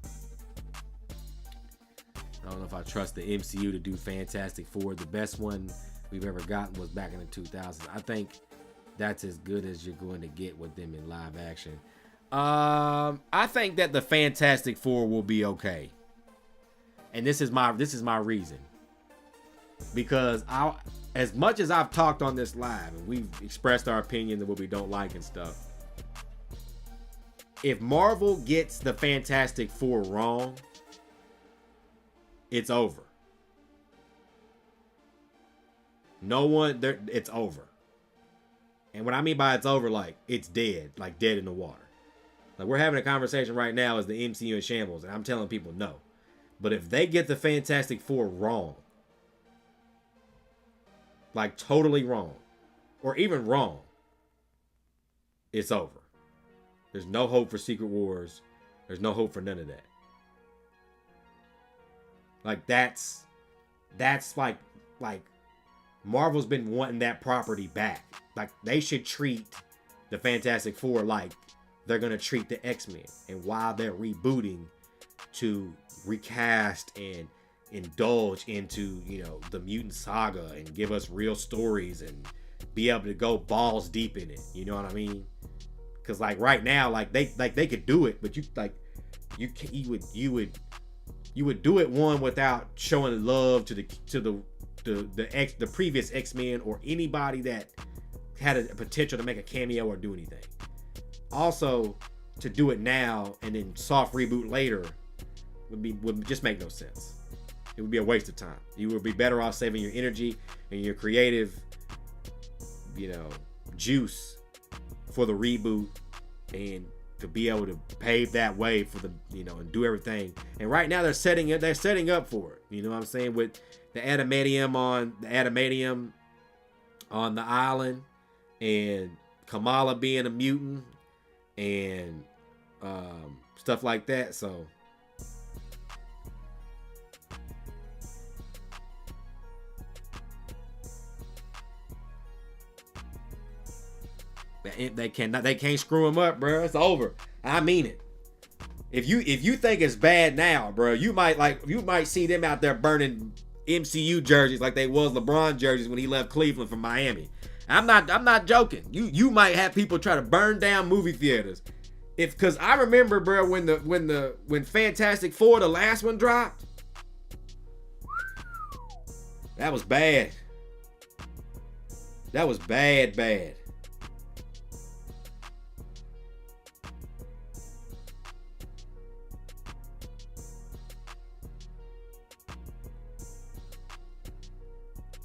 I don't know if I trust the MCU to do Fantastic Four. The best one we've ever gotten was back in the 2000s. I think that's as good as you're going to get with them in live action. I think that the Fantastic Four will be okay. And this is my reason. Because as much as I've talked on this live and we've expressed our opinion of what we don't like and stuff, if Marvel gets the Fantastic Four wrong, it's over. It's over. And what I mean by it's over, like, it's dead. Like, dead in the water. Like, we're having a conversation right now as the MCU in shambles, and I'm telling people no. But if they get the Fantastic Four wrong, like totally wrong, or even wrong, it's over. There's no hope for Secret Wars. There's no hope for none of that. Like, that's like Marvel's been wanting that property back. Like, they should treat the Fantastic Four like they're gonna treat the X-Men, and while they're rebooting, to recast and indulge into, you know, the mutant saga and give us real stories and be able to go balls deep in it. You know what I mean? Because like right now, like they could do it, but you would do it one without showing love to the previous X-Men or anybody that had a potential to make a cameo or do anything. Also, to do it now and then soft reboot later would just make no sense. It would be a waste of time. You would be better off saving your energy and your creative, you know, juice for the reboot and to be able to pave that way for the, you know, and do everything. And right now they're setting up for it. You know what I'm saying? With the adamantium on the island, and Kamala being a mutant and stuff like that. So they can't screw him up, bro. It's over. I mean it. If you think it's bad now, bro, you might see them out there burning MCU jerseys like they was LeBron jerseys when he left Cleveland for Miami. I'm not joking. You might have people try to burn down movie theaters. Because I remember, bro, when Fantastic Four, the last one, dropped. That was bad. That was bad.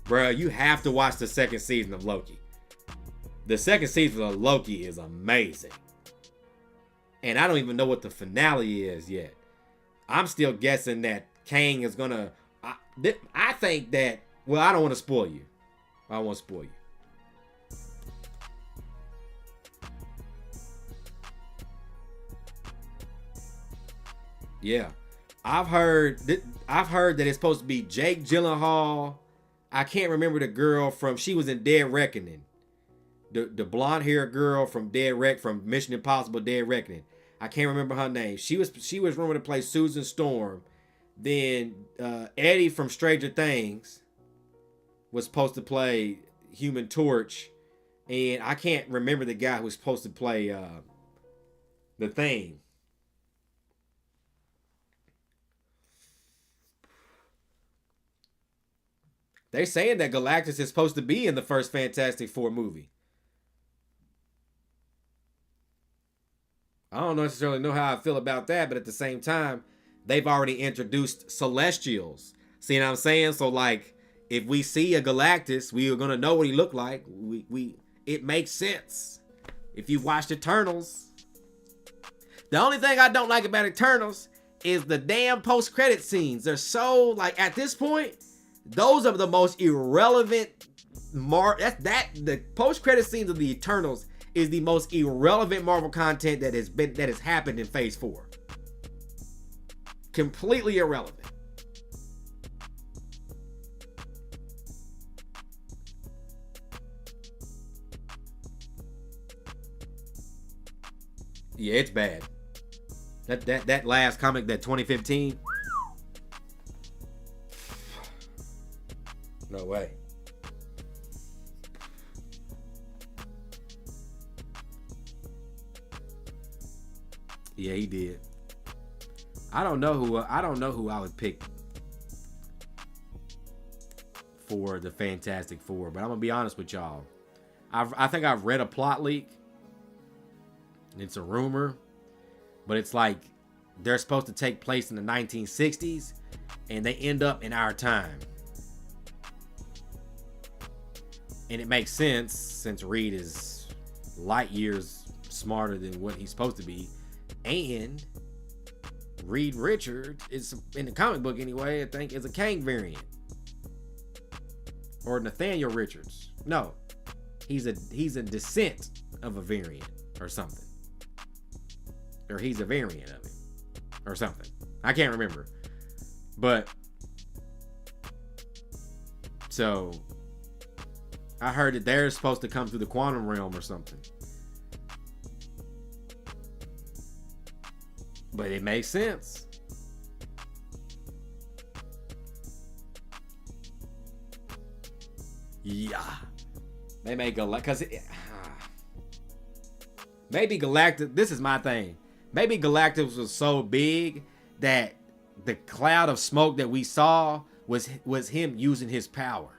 Bro, you have to watch the second season of Loki. The second season of Loki is amazing. And I don't even know what the finale is yet. I'm still guessing that Kang is gonna... I think that... Well, I don't want to spoil you. I don't want to spoil you. Yeah. I've heard that it's supposed to be Jake Gyllenhaal. I can't remember the girl from... She was in Dead Reckoning. The blonde-haired girl from from Mission Impossible Dead Reckoning. I can't remember her name. She was rumored to play Susan Storm. Then Eddie from Stranger Things was supposed to play Human Torch. And I can't remember the guy who was supposed to play the Thing. They're saying that Galactus is supposed to be in the first Fantastic Four movie. I don't necessarily know how I feel about that, but at the same time, they've already introduced Celestials. See what I'm saying? So, like, if we see a Galactus, we are gonna know what he looked like. it makes sense. If you watched Eternals. The only thing I don't like about Eternals is the damn post-credit scenes. They're so, like, at this point, those are the most irrelevant. The post-credit scenes of the Eternals is the most irrelevant Marvel content that has happened in Phase 4. Completely irrelevant. Yeah, it's bad. That last comic, that 2015. No way. Yeah, he did. I don't know who I would pick for the Fantastic Four, but I'm gonna be honest with y'all. I think I've read a plot leak. It's a rumor, but it's like they're supposed to take place in the 1960s, and they end up in our time. And it makes sense since Reed is light years smarter than what he's supposed to be, and Reed Richards is, in the comic book anyway, I think is a Kang variant, or Nathaniel Richards. No, he's a descent of a variant or something. Or he's a variant of it. Or something. I can't remember. But so I heard that they're supposed to come through the quantum realm or something. But it makes sense. Yeah. They make because maybe Galactus. This is my thing. Maybe Galactus was so big that the cloud of smoke that we saw was him using his power.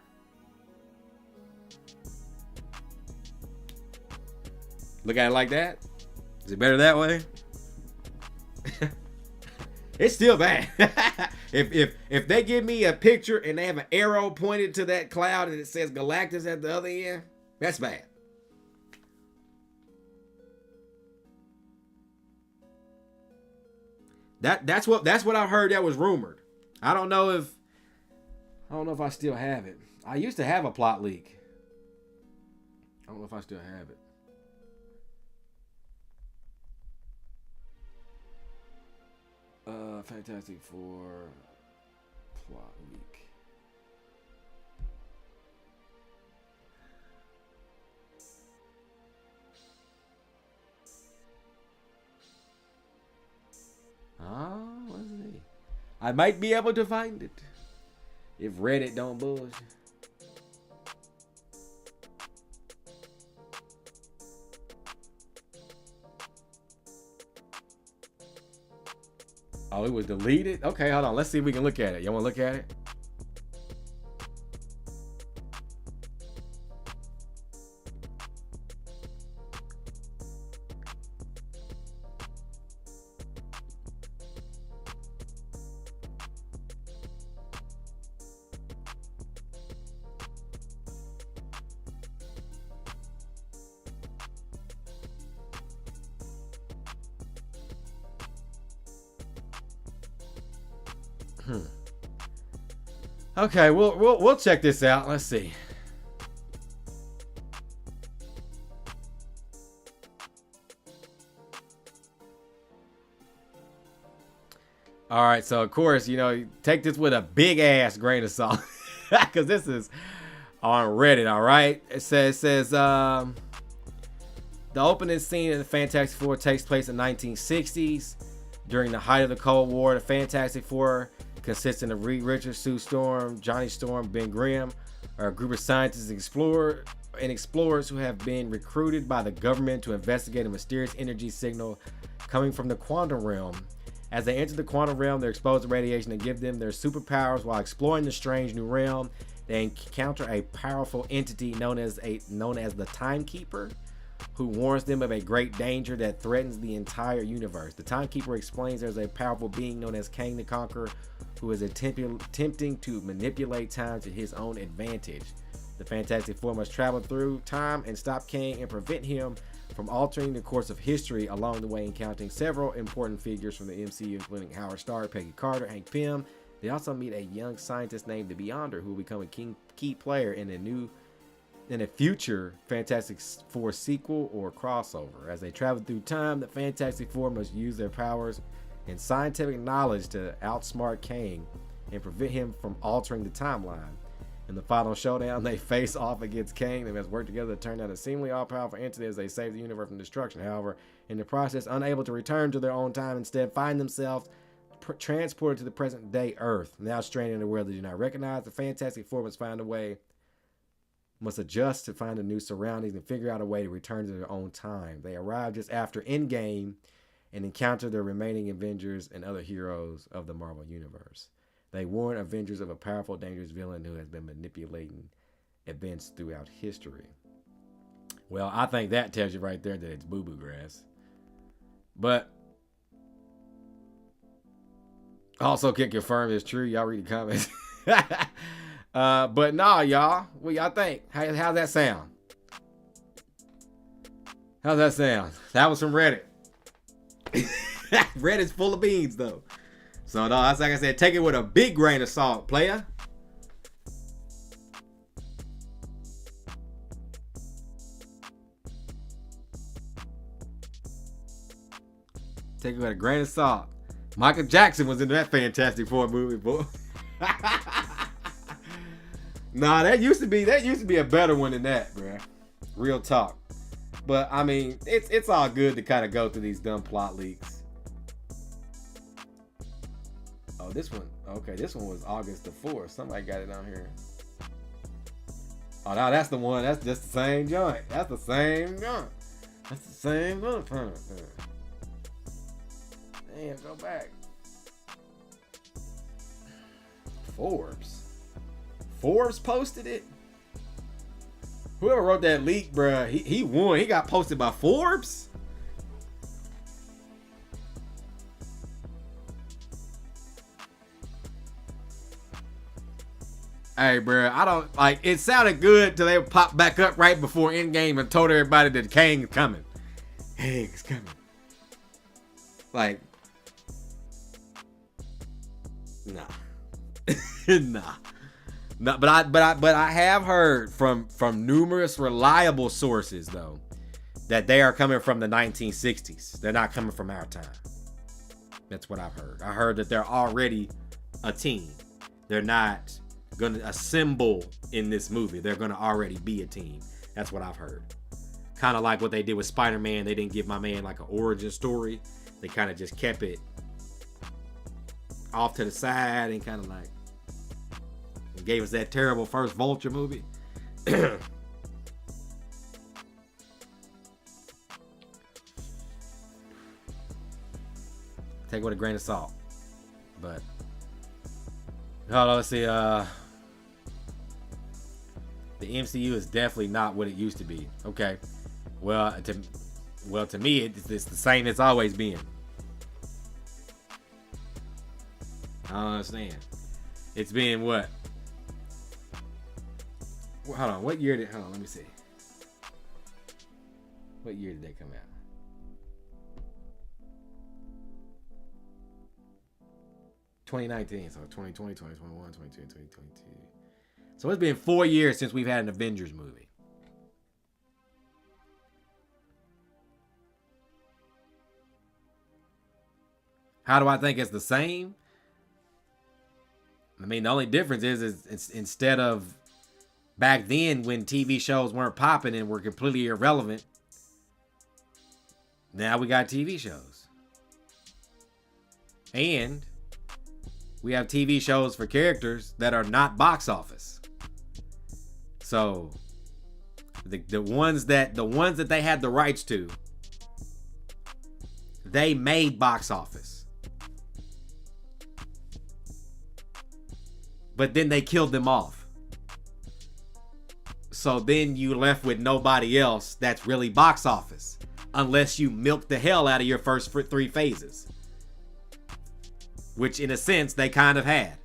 Look at it like that. Is it better that way? It's still bad. if they give me a picture and they have an arrow pointed to that cloud and it says Galactus at the other end, that's bad. That's what I heard that was rumored. I don't know if I still have it. I used to have a plot leak. I don't know if I still have it. Fantastic Four plot leak. Let's see. I might be able to find it if Reddit don't bullshit. Oh, it was deleted? Okay, hold on. Let's see if we can look at it. Y'all want to look at it? Okay, we'll check this out. Let's see. All right, so of course, take this with a big ass grain of salt, because this is on Reddit. All right, it says the opening scene in the Fantastic Four takes place in the 1960s during the height of the Cold War. The Fantastic Four, consisting of Reed Richards, Sue Storm, Johnny Storm, Ben Grimm, are a group of scientists and explorers who have been recruited by the government to investigate a mysterious energy signal coming from the quantum realm. As they enter the quantum realm, they're exposed to radiation that give them their superpowers. While exploring the strange new realm, they encounter a powerful entity known as the Timekeeper, who warns them of a great danger that threatens the entire universe. The Timekeeper explains there's a powerful being known as Kang the Conqueror, who is attempting to manipulate time to his own advantage. The Fantastic Four must travel through time and stop Kang and prevent him from altering the course of history, along the way encountering several important figures from the MCU, including Howard Stark, Peggy Carter, Hank Pym. They also meet a young scientist named the Beyonder, who will become a key player in a future Fantastic Four sequel or crossover. As they travel through time, the Fantastic Four must use their powers and scientific knowledge to outsmart Kang and prevent him from altering the timeline. In the final showdown, they face off against Kang. They must work together to turn down a seemingly all-powerful entity as they save the universe from destruction. However, in the process, unable to return to their own time, instead find themselves transported to the present-day Earth. Now stranded in a world they do not recognize, the Fantastic Four must adjust to find a new surroundings and figure out a way to return to their own time. They arrive just after Endgame and encounter the remaining Avengers and other heroes of the Marvel Universe. They warn Avengers of a powerful, dangerous villain who has been manipulating events throughout history. Well, I think that tells you right there that it's boo-boo grass. But also can confirm it's true. Y'all read the comments. But nah, y'all. What y'all think? How's that sound? How's that sound? That was from Reddit. Reddit's full of beans, though. So, no, that's like I said, take it with a big grain of salt, player. Take it with a grain of salt. Michael Jackson was in that Fantastic Four movie, boy. Nah, that used to be a better one than that, bruh. Real talk. But I mean, it's all good to kind of go through these dumb plot leaks. Oh, this one. Okay, this one was August the 4th. Somebody got it on here. Oh, no, that's the one. That's just the same joint. That's the same joint. That's the same one. Damn, go back. Forbes posted it. Whoever wrote that leak, bruh, he won. He got posted by Forbes. Hey, bruh, I don't like. It sounded good till they popped back up right before Endgame and told everybody that Kang is coming. Kang's coming. Like, nah, nah. But I have heard from numerous reliable sources though that they are coming from the 1960s. They're not coming from our time. That's what I've heard. I heard that they're already a team. They're not gonna assemble in this movie. They're gonna already be a team. That's what I've heard. Kind of like what they did with Spider-Man. They didn't give my man like an origin story. They kind of just kept it off to the side and kind of like gave us that terrible first Vulture movie. Take it with a grain of salt. But hold on, let's see. The MCU is definitely not what it used to be. Okay. Well, to me, it's the same it's always been. I don't understand. It's been what? Hold on. What year did? Hold on. Let me see. What year did they come out? (2019). So 2020, 2021, 2022, 2022. So it's been 4 years since we've had an Avengers movie. How do I think it's the same? I mean, the only difference is it's instead of back then when TV shows weren't popping and were completely irrelevant, now we got TV shows. And we have TV shows for characters that are not box office. So the ones that they had the rights to, they made box office. But then they killed them off. So then you left with nobody else that's really box office, unless you milk the hell out of your first 3 phases, which in a sense they kind of had.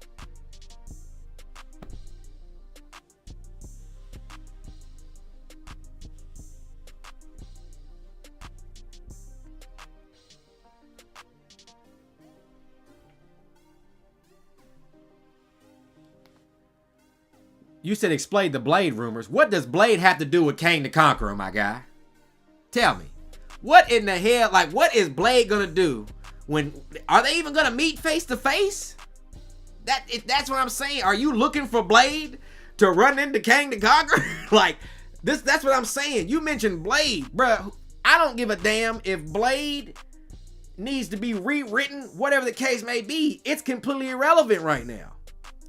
You said explain the Blade rumors. What does Blade have to do with Kang the Conqueror, my guy? Tell me. What in the hell, like, what is Blade gonna do when, are they even gonna meet face to face? That's what I'm saying. Are you looking for Blade to run into Kang the Conqueror? Like, that's what I'm saying. You mentioned Blade, bruh. I don't give a damn if Blade needs to be rewritten, whatever the case may be. It's completely irrelevant right now.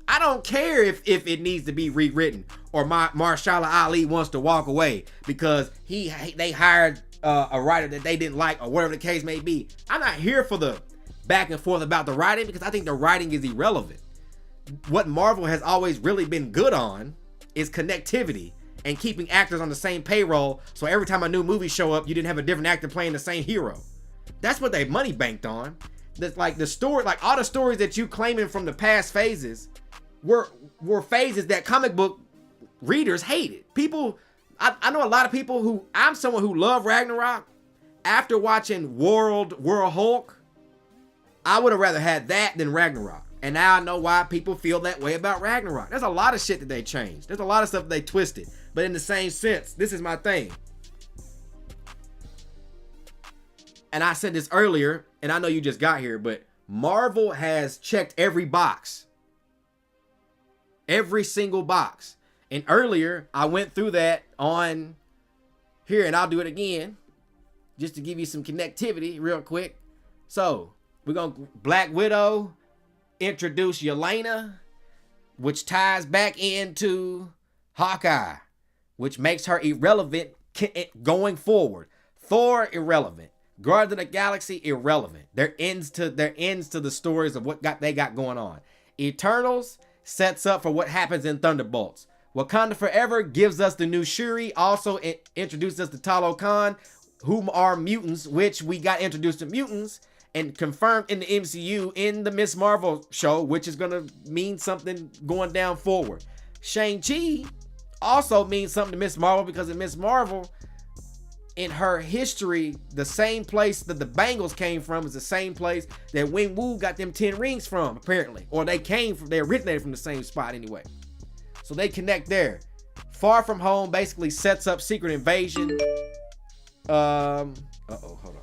I don't care if it needs to be rewritten or Mahershala Ali wants to walk away because they hired a writer that they didn't like or whatever the case may be. I'm not here for the back and forth about the writing because I think the writing is irrelevant. What Marvel has always really been good on is connectivity and keeping actors on the same payroll, so every time a new movie show up, you didn't have a different actor playing the same hero. That's what they money banked on. That's like the story, like all the stories that you claiming from the past phases were phases that comic book readers hated. People, I know a lot of people who, I'm someone who loved Ragnarok. After watching World Hulk, I would have rather had that than Ragnarok. And now I know why people feel that way about Ragnarok. There's a lot of shit that they changed. There's a lot of stuff that they twisted. But in the same sense, this is my thing. And I said this earlier, and I know you just got here, but Marvel has checked every box. Every single box. And earlier, I went through that on here, and I'll do it again, just to give you some connectivity real quick. So, we're going to Black Widow, introduce Yelena, which ties back into Hawkeye, which makes her irrelevant going forward. Thor, irrelevant. Guardians of the Galaxy, irrelevant. There ends to the stories of what they got going on. Eternals sets up for what happens in Thunderbolts. Wakanda Forever gives us the new Shuri, also introduces us to Talokan, whom are mutants, which we got introduced to mutants and confirmed in the MCU in the Ms. Marvel show, which is going to mean something going down forward. Shang-Chi also means something to Ms. Marvel because in Ms. Marvel, in her history, the same place that the Bengals came from is the same place that Wing Wu got them 10 rings from, apparently. Or they originated from the same spot anyway. So they connect there. Far From Home basically sets up Secret Invasion. Hold on.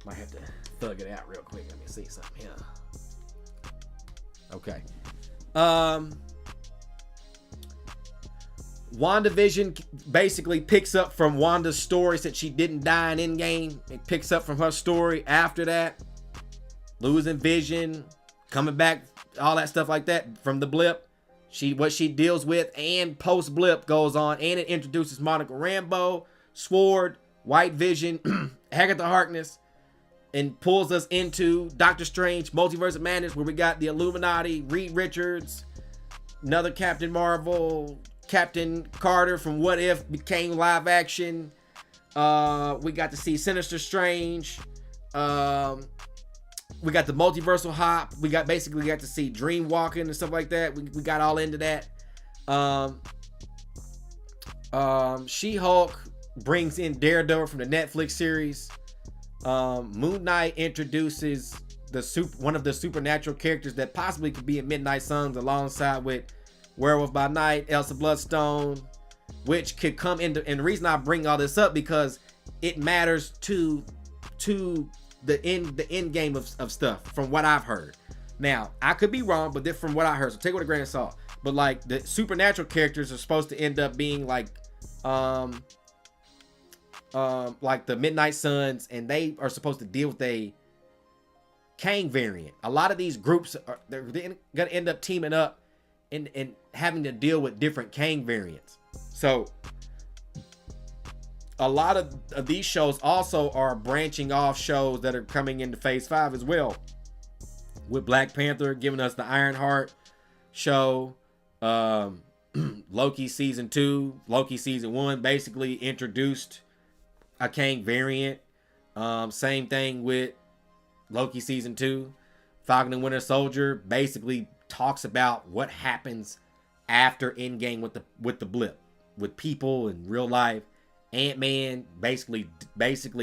Might have to thug it out real quick. Let me see something here. Okay. WandaVision basically picks up from Wanda's story since she didn't die in Endgame. It picks up from her story after that. Losing Vision, coming back, all that stuff like that from the blip. What she deals with and post blip goes on, and it introduces Monica Rambeau, Sword, White Vision, Agatha Harkness, and pulls us into Doctor Strange, Multiverse of Madness, where we got the Illuminati, Reed Richards, another Captain Marvel, Captain Carter from What If became live action. We got to see Sinister Strange. We got the multiversal hop. We got to see Dream Walking and stuff like that. We got all into that. She-Hulk brings in Daredevil from the Netflix series. Moon Knight introduces one of the supernatural characters that possibly could be in Midnight Suns alongside with Werewolf by Night, Elsa Bloodstone, which could come into, and the reason I bring all this up because it matters to the end game of stuff from what I've heard. Now, I could be wrong, but from what I heard, so take it with a grain of salt. But like the supernatural characters are supposed to end up being like the Midnight Suns, and they are supposed to deal with a Kang variant. A lot of these groups they're gonna end up teaming up and having to deal with different Kang variants. So a lot of these shows also are branching off shows that are coming into phase 5 as well, with Black Panther giving us the Ironheart show, Loki season 2, Loki season 1 basically introduced a Kang variant. Same thing with Loki season 2. Falcon and Winter Soldier basically talks about what happens after Endgame with the blip, with people in real life. Ant-Man basically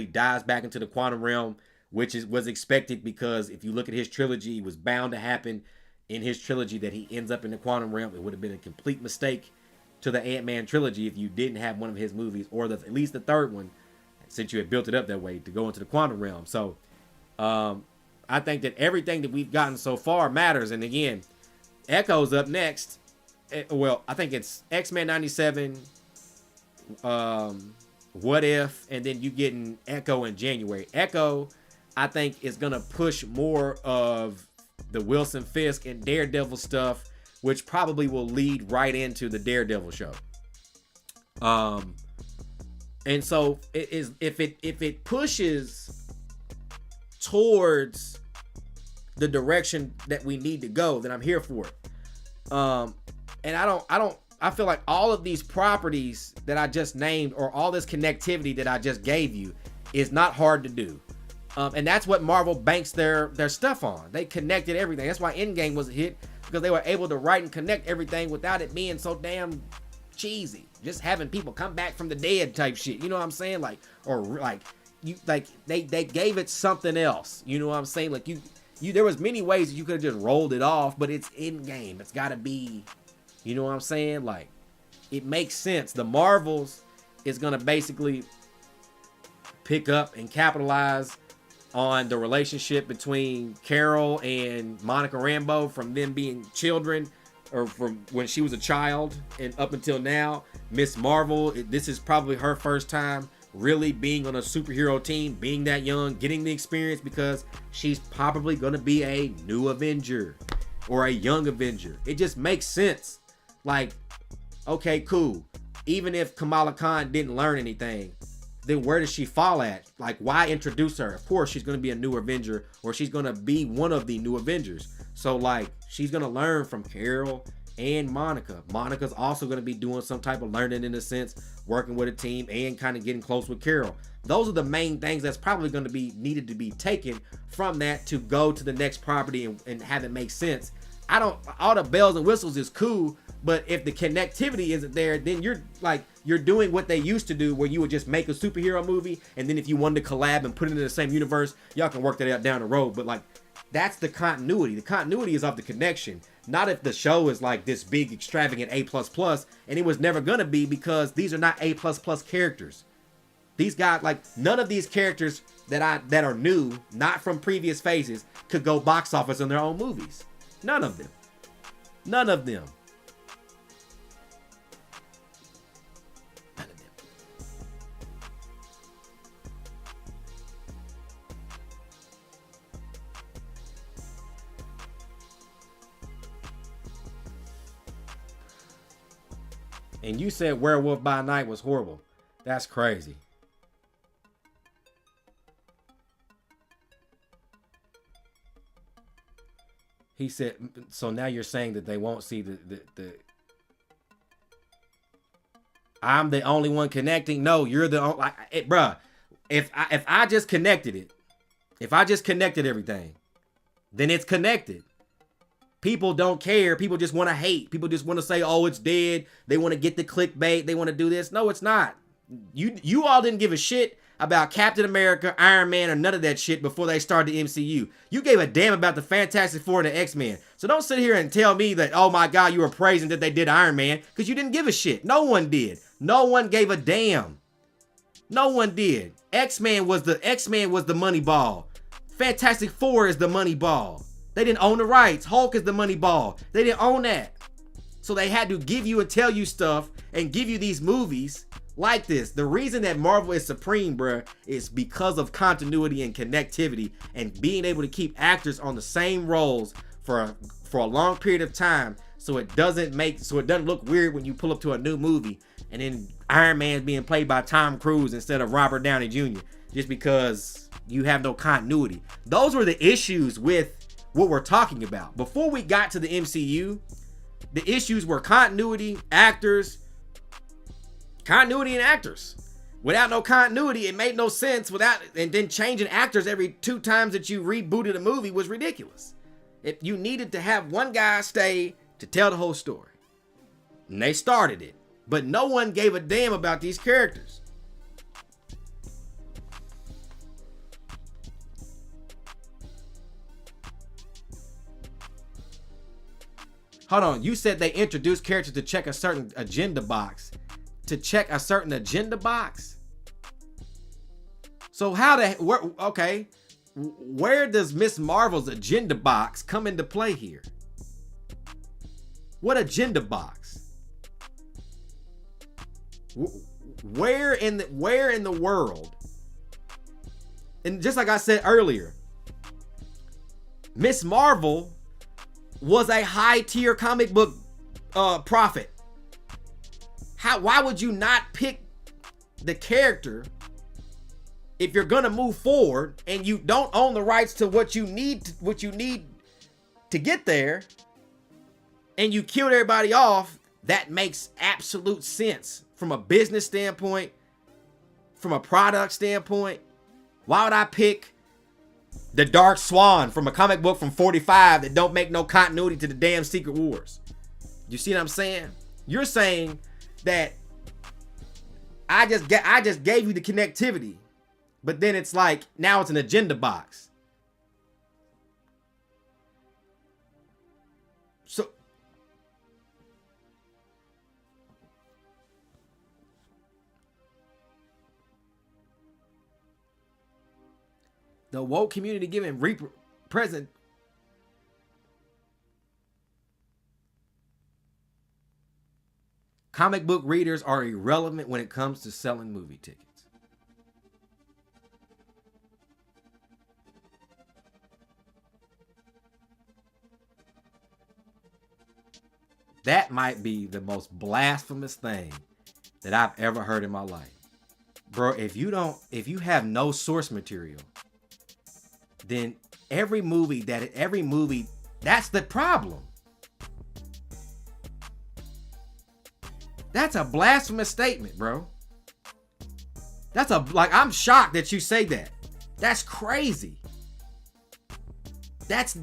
dives back into the quantum realm, which was expected because if you look at his trilogy, it was bound to happen. in his trilogy that he ends up in the quantum realm. It would have been a complete mistake to the Ant-Man trilogy if you didn't have one of his movies, or at least the third one, since you had built it up that way to go into the quantum realm. So I think that everything that we've gotten so far matters. And again, Echo's up next. Well, I think it's X-Men 97, What If, and then you getting Echo in January. Echo, I think, is going to push more of the Wilson Fisk and Daredevil stuff, which probably will lead right into the Daredevil show. And so it is, if it pushes towards the direction that we need to go, then I'm here for it. And I feel like all of these properties that I just named, or all this connectivity that I just gave you, is not hard to do. And that's what Marvel banks their stuff on. They connected everything. That's why Endgame was a hit, because they were able to write and connect everything without it being so damn cheesy. Just having people come back from the dead type shit. You know what I'm saying? Like, or like they gave it something else. You know what I'm saying? Like you there was many ways that you could have just rolled it off, but it's Endgame. It's got to be, you know what I'm saying? Like, it makes sense. The Marvels is going to basically pick up and capitalize on the relationship between Carol and Monica Rambeau from them being children, or from when she was a child and up until now. Miss Marvel, this is probably her first time really being on a superhero team, being that young, getting the experience, because she's probably going to be a new Avenger or a young Avenger. It just makes sense. Like, okay, cool. Even if Kamala Khan didn't learn anything, then where does she fall at? Like, why introduce her? Of course, she's going to be a new Avenger, or she's going to be one of the new Avengers. So, like, she's going to learn from Carol and Monica. Monica's also going to be doing some type of learning, in a sense, working with a team and kind of getting close with Carol. Those are the main things that's probably going to be needed to be taken from that to go to the next property and have it make sense. All the bells and whistles is cool, but if the connectivity isn't there, then you're doing what they used to do, where you would just make a superhero movie, and then if you wanted to collab and put it in the same universe, y'all can work that out down the road. But like, that's the continuity. The continuity is of the connection, not if the show is like this big extravagant A++, and it was never gonna be, because these are not A++ characters. These guys, like, none of these characters that are new, not from previous phases, could go box office in their own movies. None of them. None of them. None of them. And you said Werewolf by Night was horrible. That's crazy. He said, so now you're saying that they won't see the I'm the only one connecting? No, you're the only, bruh. If I just connected it, if I just connected everything, then it's connected. People don't care. People just want to hate. People just want to say, oh, it's dead. They want to get the clickbait. They want to do this. No, it's not. You all didn't give a shit about Captain America, Iron Man, or none of that shit before they started the MCU. You gave a damn about the Fantastic Four and the X-Men. So don't sit here and tell me that, oh my God, you were praising that they did Iron Man, because you didn't give a shit. No one did. No one gave a damn. No one did. X-Men was the money ball. Fantastic Four is the money ball. They didn't own the rights. Hulk is the money ball. They didn't own that. So they had to give you and tell you stuff and give you these movies like this. The reason that Marvel is supreme, bruh, is because of continuity and connectivity, and being able to keep actors on the same roles for a long period of time, so it doesn't look weird when you pull up to a new movie and then Iron Man's being played by Tom Cruise instead of Robert Downey Jr. just because you have no continuity. Those were the issues with what we're talking about. Before we got to the MCU, the issues were continuity and actors. Without no continuity, it made no sense. And then changing actors every 2 times that you rebooted a movie was ridiculous. You needed to have one guy stay to tell the whole story. And they started it. But no one gave a damn about these characters. Hold on. You said they introduced characters to check a certain agenda box. To check a certain agenda box? So where does Miss Marvel's agenda box come into play here? What agenda box? Where in the world? And just like I said earlier, Miss Marvel was a high tier comic book prophet. Why would you not pick the character if you're gonna move forward and you don't own the rights to what you need to get there, and you killed everybody off? That makes absolute sense from a business standpoint, from a product standpoint. Why would I pick the Dark Swan from a comic book from 45 that don't make no continuity to the damn Secret Wars? You see what I'm saying? You're saying that I just gave you the connectivity, but then it's like now it's an agenda box. So the woke community giving present. Comic book readers are irrelevant when it comes to selling movie tickets. That might be the most blasphemous thing that I've ever heard in my life. Bro, if you have no source material, then every movie, that's the problem. That's a blasphemous statement, bro. I'm shocked that you say that. That's crazy. That's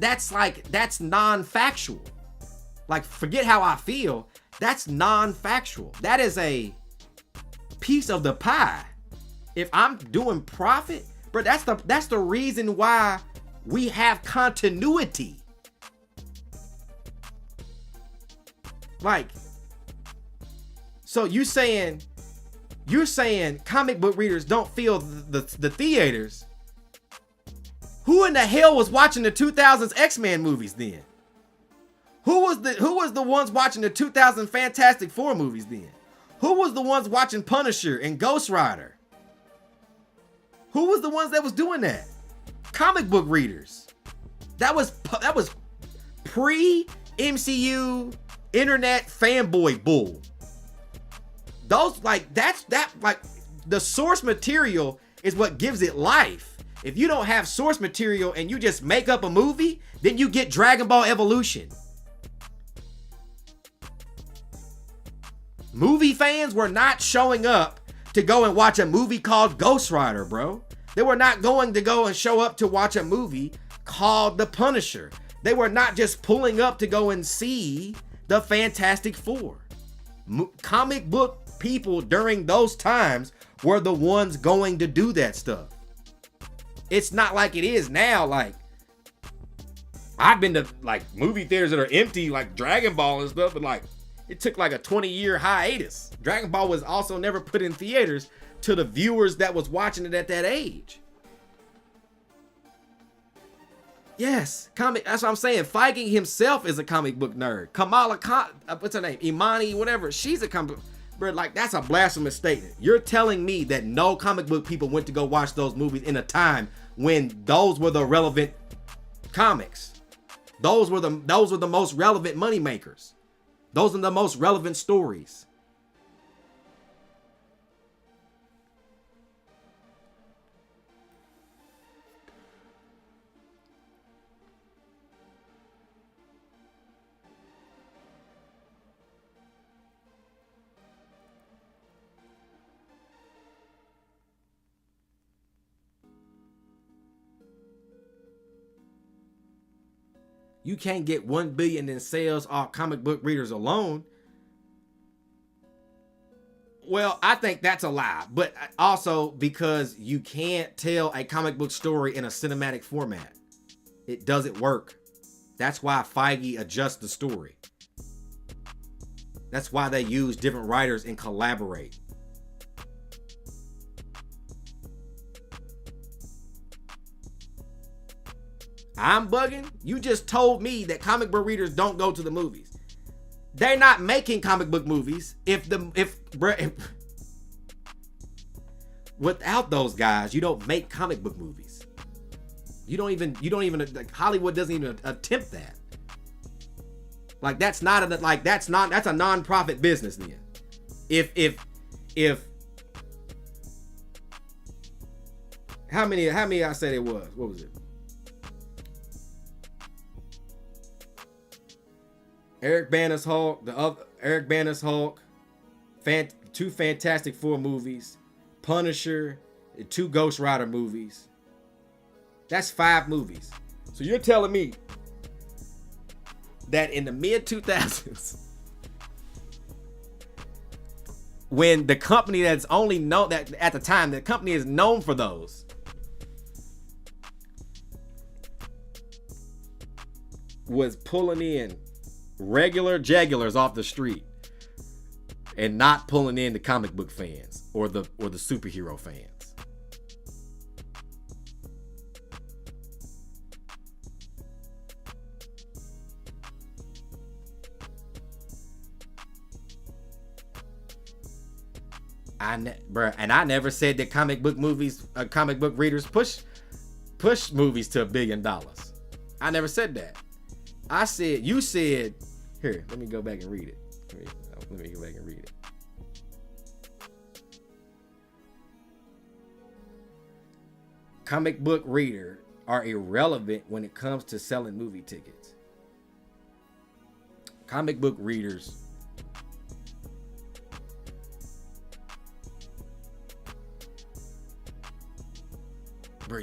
non-factual. Like, forget how I feel. That's non-factual. That is a piece of the pie. If I'm doing profit, bro, that's the reason why we have continuity. Like, so you're saying comic book readers don't feel the theaters. Who in the hell was watching the 2000s X-Men movies then? Who was the ones watching the 2000 Fantastic Four movies then? Who was the ones watching Punisher and Ghost Rider? Who was the ones that was doing that? Comic book readers. That was pre-MCU internet fanboy bull. Those the source material is what gives it life. If you don't have source material and you just make up a movie, then you get Dragon Ball Evolution. Movie fans were not showing up to go and watch a movie called Ghost Rider, bro. They were not going to go and show up to watch a movie called The Punisher. They were not just pulling up to go and see the Fantastic Four. Comic book people during those times were the ones going to do that stuff. It's not like it is now. Like, I've been to like movie theaters that are empty, like Dragon Ball and stuff, but like it took like a 20-year hiatus. Dragon Ball was also never put in theaters to the viewers that was watching it at that age. Yes, that's what I'm saying. Feige himself is a comic book nerd. Kamala Khan, what's her name? Imani, whatever. She's a comic book. Bro, like, that's a blasphemous statement. You're telling me that no comic book people went to go watch those movies in a time when those were the relevant comics. Those were the most relevant money makers. Those are the most relevant stories. You can't get 1 billion in sales off comic book readers alone. Well, I think that's a lie, but also because you can't tell a comic book story in a cinematic format. It doesn't work. That's why Feige adjusts the story. That's why they use different writers and collaborate. I'm bugging? You just told me that comic book readers don't go to the movies. They're not making comic book movies. Without those guys, you don't make comic book movies. You don't even like, Hollywood doesn't even attempt that. Like that's a non-profit business then. If how many I said it was? What was it? Eric Bana's Hulk, two Fantastic Four movies, Punisher, 2 Ghost Rider movies. That's 5 movies. So you're telling me that in the mid 2000s, when the company that's only known that at the time, the company is known for those, was pulling in regular jagulars off the street and not pulling in the comic book fans or the superhero fans. I never said that comic book readers push movies to $1 billion. I never said that. You said, here, let me go back and read it. Let me go back and read it. Comic book readers are irrelevant when it comes to selling movie tickets. Comic book readers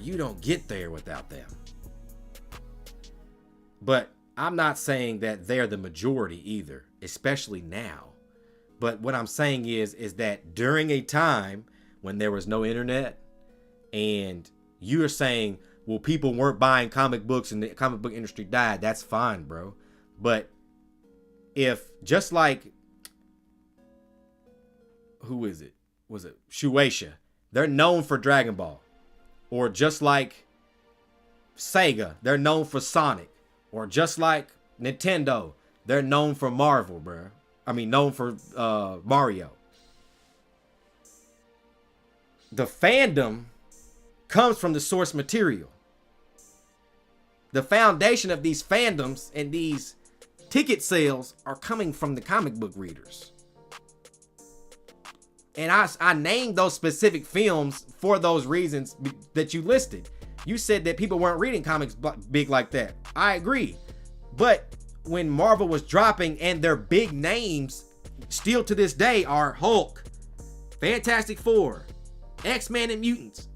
you don't get there without them. But I'm not saying that they're the majority either, especially now. But what I'm saying is that during a time when there was no internet, and you're saying, well, people weren't buying comic books and the comic book industry died, that's fine, bro. But if just like, who is it? Was it Shueisha? They're known for Dragon Ball. Or just like Sega, they're known for Sonic. Or just like Nintendo, they're known for Marvel, bro. Known for Mario. The fandom comes from the source material. The foundation of these fandoms and these ticket sales are coming from the comic book readers. And I named those specific films for those reasons that you listed. You said that people weren't reading comics big like that. I agree. But when Marvel was dropping and their big names still to this day are Hulk, Fantastic Four, X-Men and Mutants.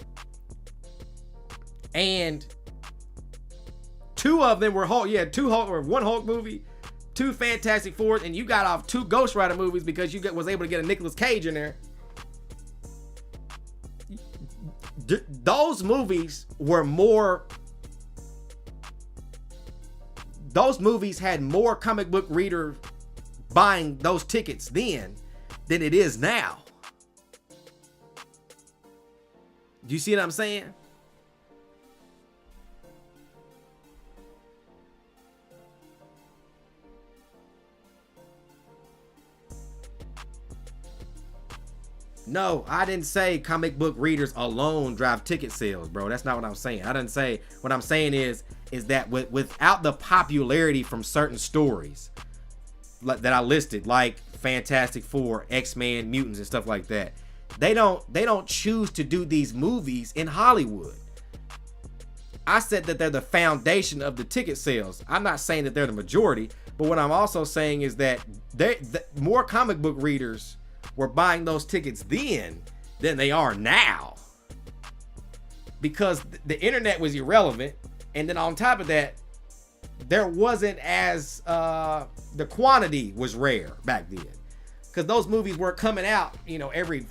And 2 of them were Hulk. Yeah, 2 Hulk or 1 Hulk movie, 2 Fantastic Fours, and you got off 2 Ghost Rider movies because you was able to get a Nicolas Cage in there. Those movies were more. Those movies had more comic book reader buying those tickets then than it is now. Do you see what I'm saying? No, I didn't say comic book readers alone drive ticket sales, bro. That's not what I'm saying. I didn't say. What I'm saying is that without the popularity from certain stories that I listed, like Fantastic Four, X-Men, Mutants, and stuff like that, they don't choose to do these movies in Hollywood. I said that they're the foundation of the ticket sales. I'm not saying that they're the majority, but what I'm also saying is that more comic book readers were buying those tickets then than they are now, because the internet was irrelevant, and then on top of that, there wasn't as the quantity was rare back then, because those movies were coming out every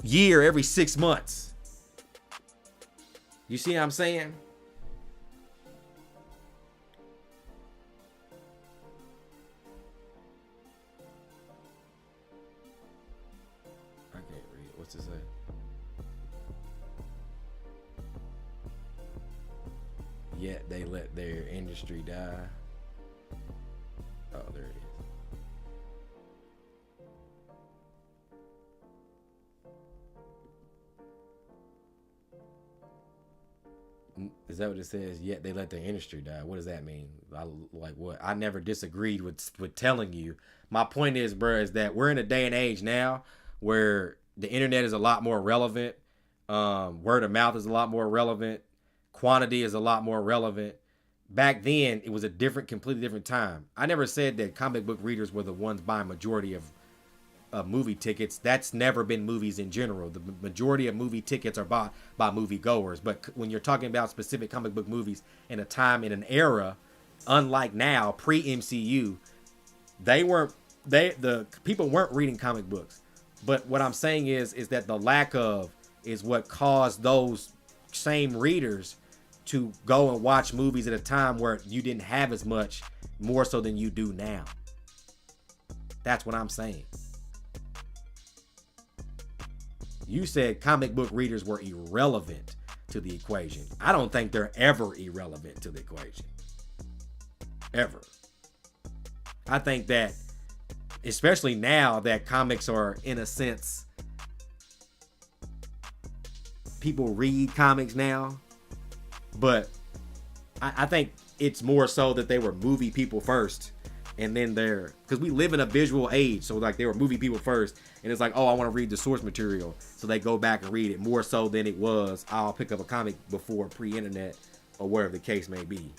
year, every 6 months. You see what I'm saying? Yet they let their industry die. Oh, there it is. Is that what it says? Yet they let their industry die. What does that mean? Like what? I never disagreed with telling you. My point is, bro, is that we're in a day and age now where the internet is a lot more relevant. Word of mouth is a lot more relevant. Quantity is a lot more relevant. Back then, it was a completely different time. I never said that comic book readers were the ones buying majority of movie tickets. That's never been movies in general. The majority of movie tickets are bought by movie goers. But when you're talking about specific comic book movies in a time, in an era, unlike now, pre-MCU, the people weren't reading comic books. But what I'm saying is that the lack of is what caused those same readers to go and watch movies at a time where you didn't have as much, more so than you do now. That's what I'm saying. You said comic book readers were irrelevant to the equation. I don't think they're ever irrelevant to the equation. Ever. I think that, especially now that comics are, in a sense, people read comics now. But I think it's more so that they were movie people first. And then because we live in a visual age. So like they were movie people first. And it's like, oh, I want to read the source material. So they go back and read it more so than it was, I'll pick up a comic before pre-internet or whatever the case may be.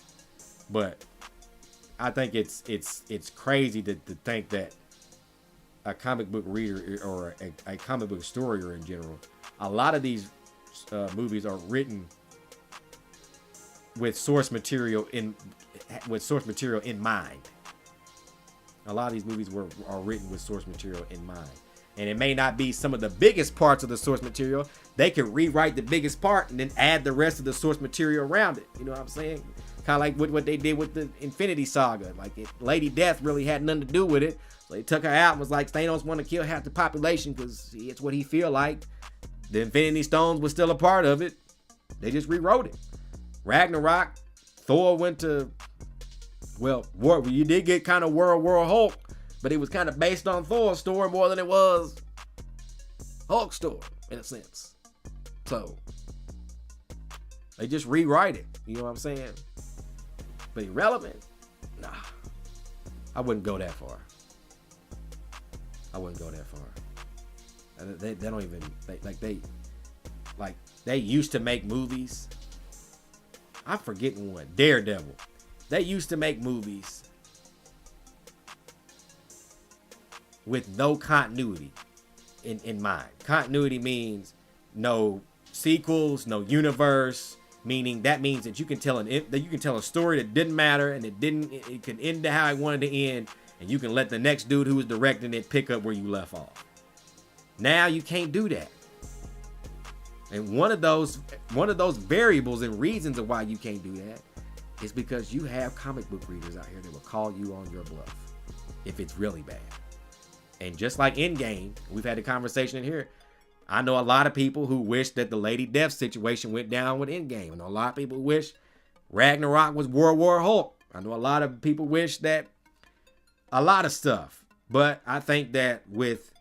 But I think it's crazy to think that a comic book reader or a comic book story in general, a lot of these movies are written with source material in mind. A lot of these movies are written with source material in mind. And it may not be some of the biggest parts of the source material. They could rewrite the biggest part and then add the rest of the source material around it. You know what I'm saying? Kind of like what they did with the Infinity Saga. Like Lady Death really had nothing to do with it. So they took her out and was like, Thanos want to kill half the population because it's what he feel like. The Infinity Stones was still a part of it. They just rewrote it. Ragnarok, Thor went to, you did get kind of World War Hulk, but it was kind of based on Thor's story more than it was Hulk's story, in a sense. So, they just rewrite it. You know what I'm saying? But irrelevant? Nah. I wouldn't go that far. They don't even, they used to make movies. I'm forgetting one. Daredevil. They used to make movies with no continuity in mind. Continuity means no sequels, no universe. Meaning that means that you can tell a story that didn't matter and it could end how I wanted to end, and you can let the next dude who was directing it pick up where you left off. Now you can't do that. And one of those variables and reasons of why you can't do that is because you have comic book readers out here that will call you on your bluff if it's really bad. And just like Endgame, we've had a conversation in here. I know a lot of people who wish that the Lady Death situation went down with Endgame. I know a lot of people wish Ragnarok was World War Hulk. I know a lot of people wish that a lot of stuff. But I think that with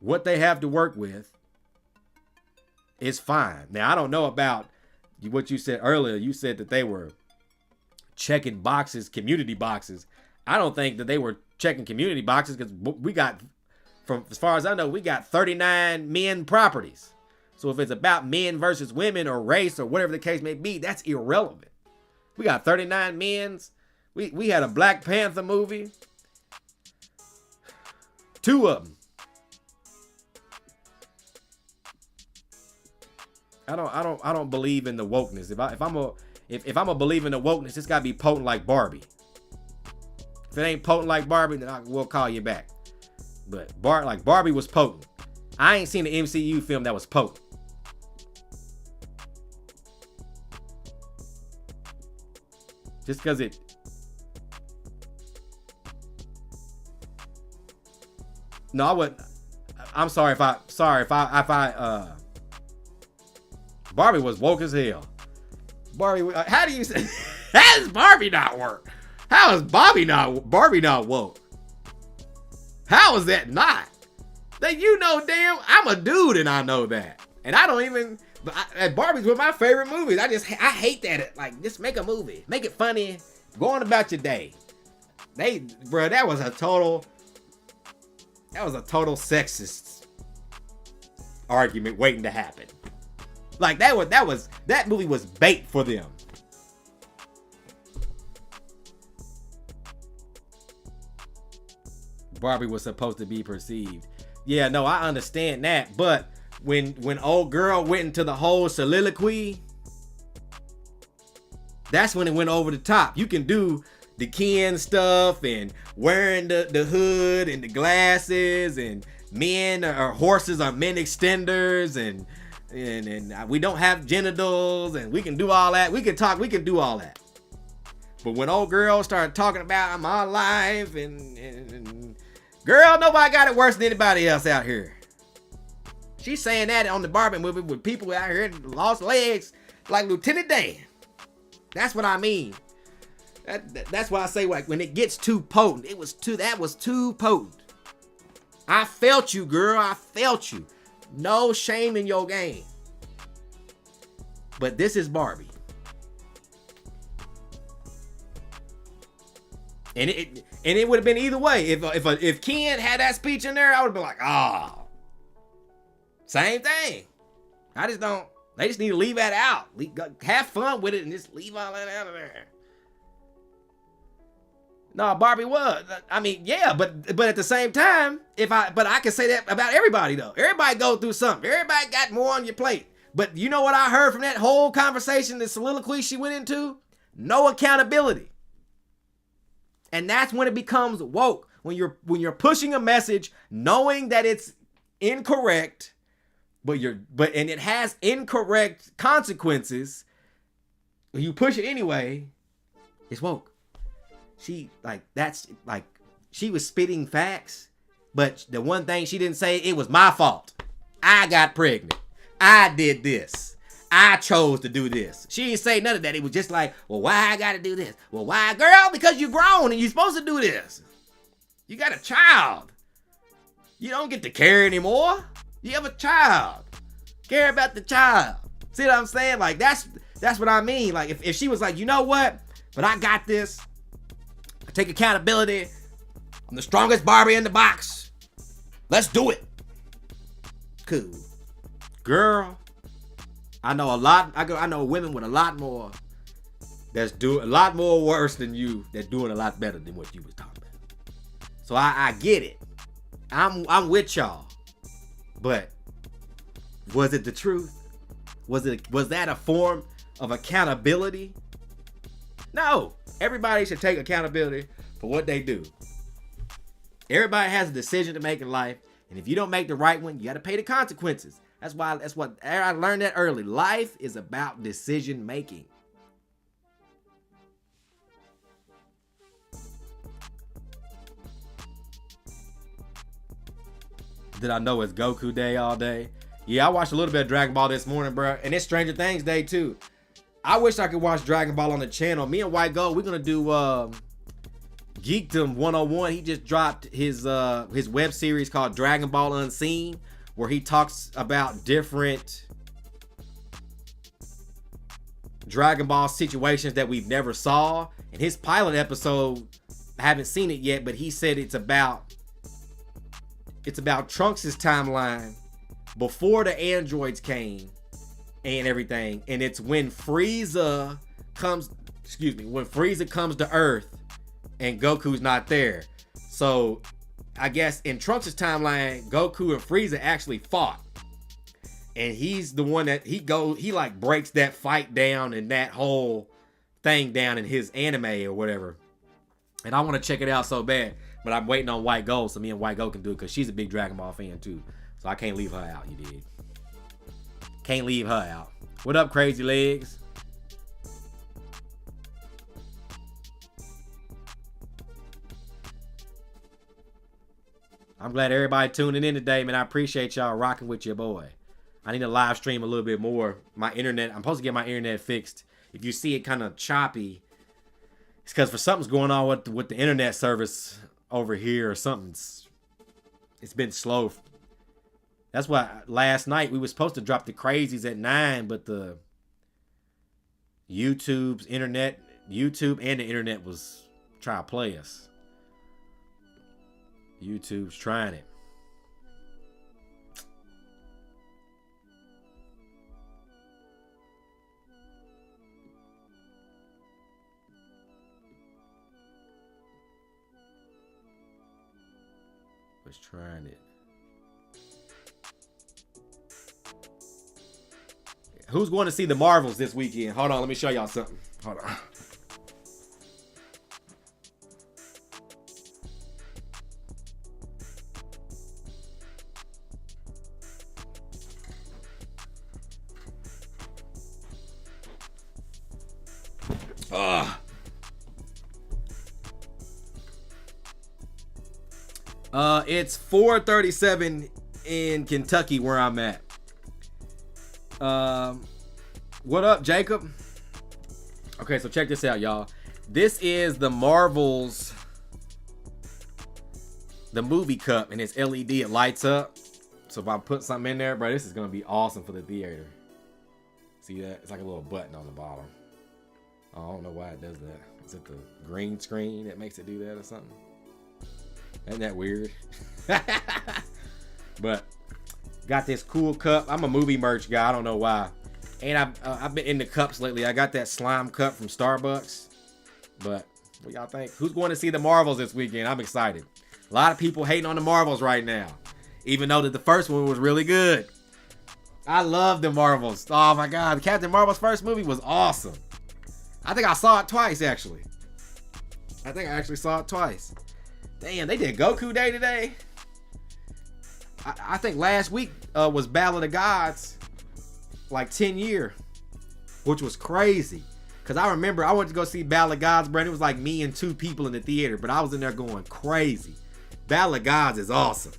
what they have to work with, it's fine. Now, I don't know about what you said earlier. You said that they were checking boxes, community boxes. I don't think that they were checking community boxes because we got, from as far as I know, we got 39 men properties. So if it's about men versus women or race or whatever the case may be, that's irrelevant. We got 39 men's. We had a Black Panther movie. 2 of them. I don't believe in the wokeness. If I'm a believe in the wokeness, it's gotta be potent like Barbie. If it ain't potent like Barbie, then we'll call you back. But Barbie was potent. I ain't seen an MCU film that was potent. Just because it. No, I wouldn't. I'm sorry if I Barbie was woke as hell. Barbie, how do you say? How does Barbie not work? How is Barbie not woke? How is that not? That you know, damn, I'm a dude and I know that, and I don't even. But Barbie's one of my favorite movies. I hate that. Like, just make a movie, make it funny, go on about your day. That was a total sexist argument waiting to happen. Like that movie was bait for them. Barbie was supposed to be perceived. Yeah, no, I understand that, but when old girl went into the whole soliloquy, that's when it went over the top. You can do the Ken stuff and wearing the hood and the glasses and men or horses are men extenders and we don't have genitals and we can do all that. We can do all that. But when old girl started talking about my life and girl, nobody got it worse than anybody else out here. She's saying that on the Barbie movie with people out here that lost legs like Lieutenant Dan. That's what I mean. That's why I say, like, when it gets too potent, that was too potent. I felt you, girl. I felt you. No shame in your game. But this is Barbie. And it would have been either way. If Ken had that speech in there, I would have been like, oh, same thing. They just need to leave that out. Have fun with it and just leave all that out of there. No, Barbie was. I mean, yeah, but at the same time, I can say that about everybody though. Everybody go through something. Everybody got more on your plate. But you know what I heard from that whole conversation, the soliloquy she went into? No accountability. And that's when it becomes woke. When you're pushing a message knowing that it's incorrect, but it has incorrect consequences, when you push it anyway, it's woke. She was spitting facts, but the one thing she didn't say, it was my fault. I got pregnant. I did this. I chose to do this. She didn't say none of that. It was just like, well, why I gotta do this? Well, why, girl? Because you're grown and you're supposed to do this. You got a child. You don't get to care anymore. You have a child. Care about the child. See what I'm saying? Like, that's what I mean. Like, if she was like, you know what? But I got this. I take accountability. I'm the strongest Barbie in the box. Let's do it. Cool. Girl, I know a lot. I know women with a lot more that's doing a lot more worse than you, that's doing a lot better than what you was talking about. So I get it. I'm with y'all. But was it the truth? Was that a form of accountability? No. Everybody should take accountability for what they do. Everybody has a decision to make in life, and if you don't make the right one, you got to pay the consequences. That's what I learned that early. Life is about decision making. Did I know it's Goku Day all day? Yeah, I watched a little bit of Dragon Ball this morning, bro, and it's Stranger Things Day too. I wish I could watch Dragon Ball on the channel. Me and White Gold, we're gonna do Geekdom 101. He just dropped his web series called Dragon Ball Unseen, where he talks about different Dragon Ball situations that we've never saw. And his pilot episode, I haven't seen it yet, but he said it's about Trunks' timeline before the androids came and everything, and it's when Frieza comes to Earth and Goku's not there. So I guess in Trunks' timeline, Goku and Frieza actually fought, and he's the one that he like breaks that fight down and that whole thing down in his anime or whatever. And I want to check it out so bad, but I'm waiting on White Gold so me and White Gold can do it, because she's a big Dragon Ball fan too. So I can't leave her out. You dig? Can't leave her out. What up, Crazy Legs? I'm glad everybody tuning in today, man. I appreciate y'all rocking with your boy. I need to live stream a little bit more. My internet, I'm supposed to get my internet fixed if you see it kind of choppy, it's because for something's going on with the internet service over here or something's. It's been slow. That's why last night we were supposed to drop the crazies at 9, but the YouTube and the internet was trying to play us. YouTube's trying it. Was trying it. Who's going to see the Marvels this weekend? Hold on, let me show y'all something. Hold on. It's 4:37 in Kentucky where I'm at. What up, Jacob? Okay, so check this out, y'all. This is the Marvels, the movie cup, and it's LED. It lights up. So if I put something in there, bro, this is gonna be awesome for the theater. See that? It's like a little button on the bottom. I don't know why it does that. Is it the green screen that makes it do that or something? Isn't that weird? But got this cool cup. I'm a movie merch guy. I don't know why. And I've been into cups lately. I got that slime cup from Starbucks. But what y'all think? Who's going to see the Marvels this weekend? I'm excited. A lot of people hating on the Marvels right now, even though that the first one was really good. I love the Marvels. Oh my God, Captain Marvel's first movie was awesome. I think I saw it twice actually. I think I actually saw it twice. Damn, they did Goku Day today. I think last week was Battle of the Gods, like 10 year, which was crazy. Cause I remember I went to go see Battle of Gods, bro. And it was like me and 2 people in the theater, but I was in there going crazy. Battle of Gods is awesome.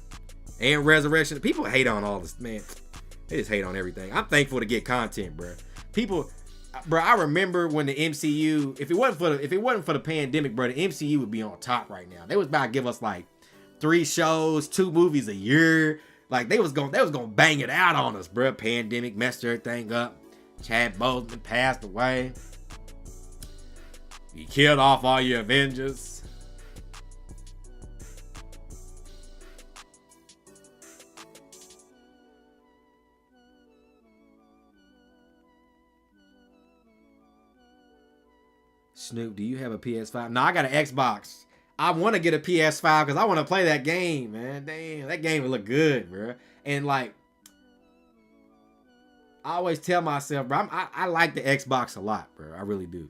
And Resurrection. People hate on all this, man. They just hate on everything. I'm thankful to get content, bro. People, bro, I remember when the MCU, if it wasn't for the pandemic, bro, the MCU would be on top right now. They was about to give us like 3 shows, 2 movies a year. Like they was gonna bang it out on us, bro. Pandemic messed everything up. Chad Boseman passed away. He killed off all your Avengers. Snoop, do you have a PS5? No, I got an Xbox. I want to get a PS5 because I want to play that game, man. Damn, that game would look good, bro. And like, I always tell myself, bro, I like the Xbox a lot, bro. I really do.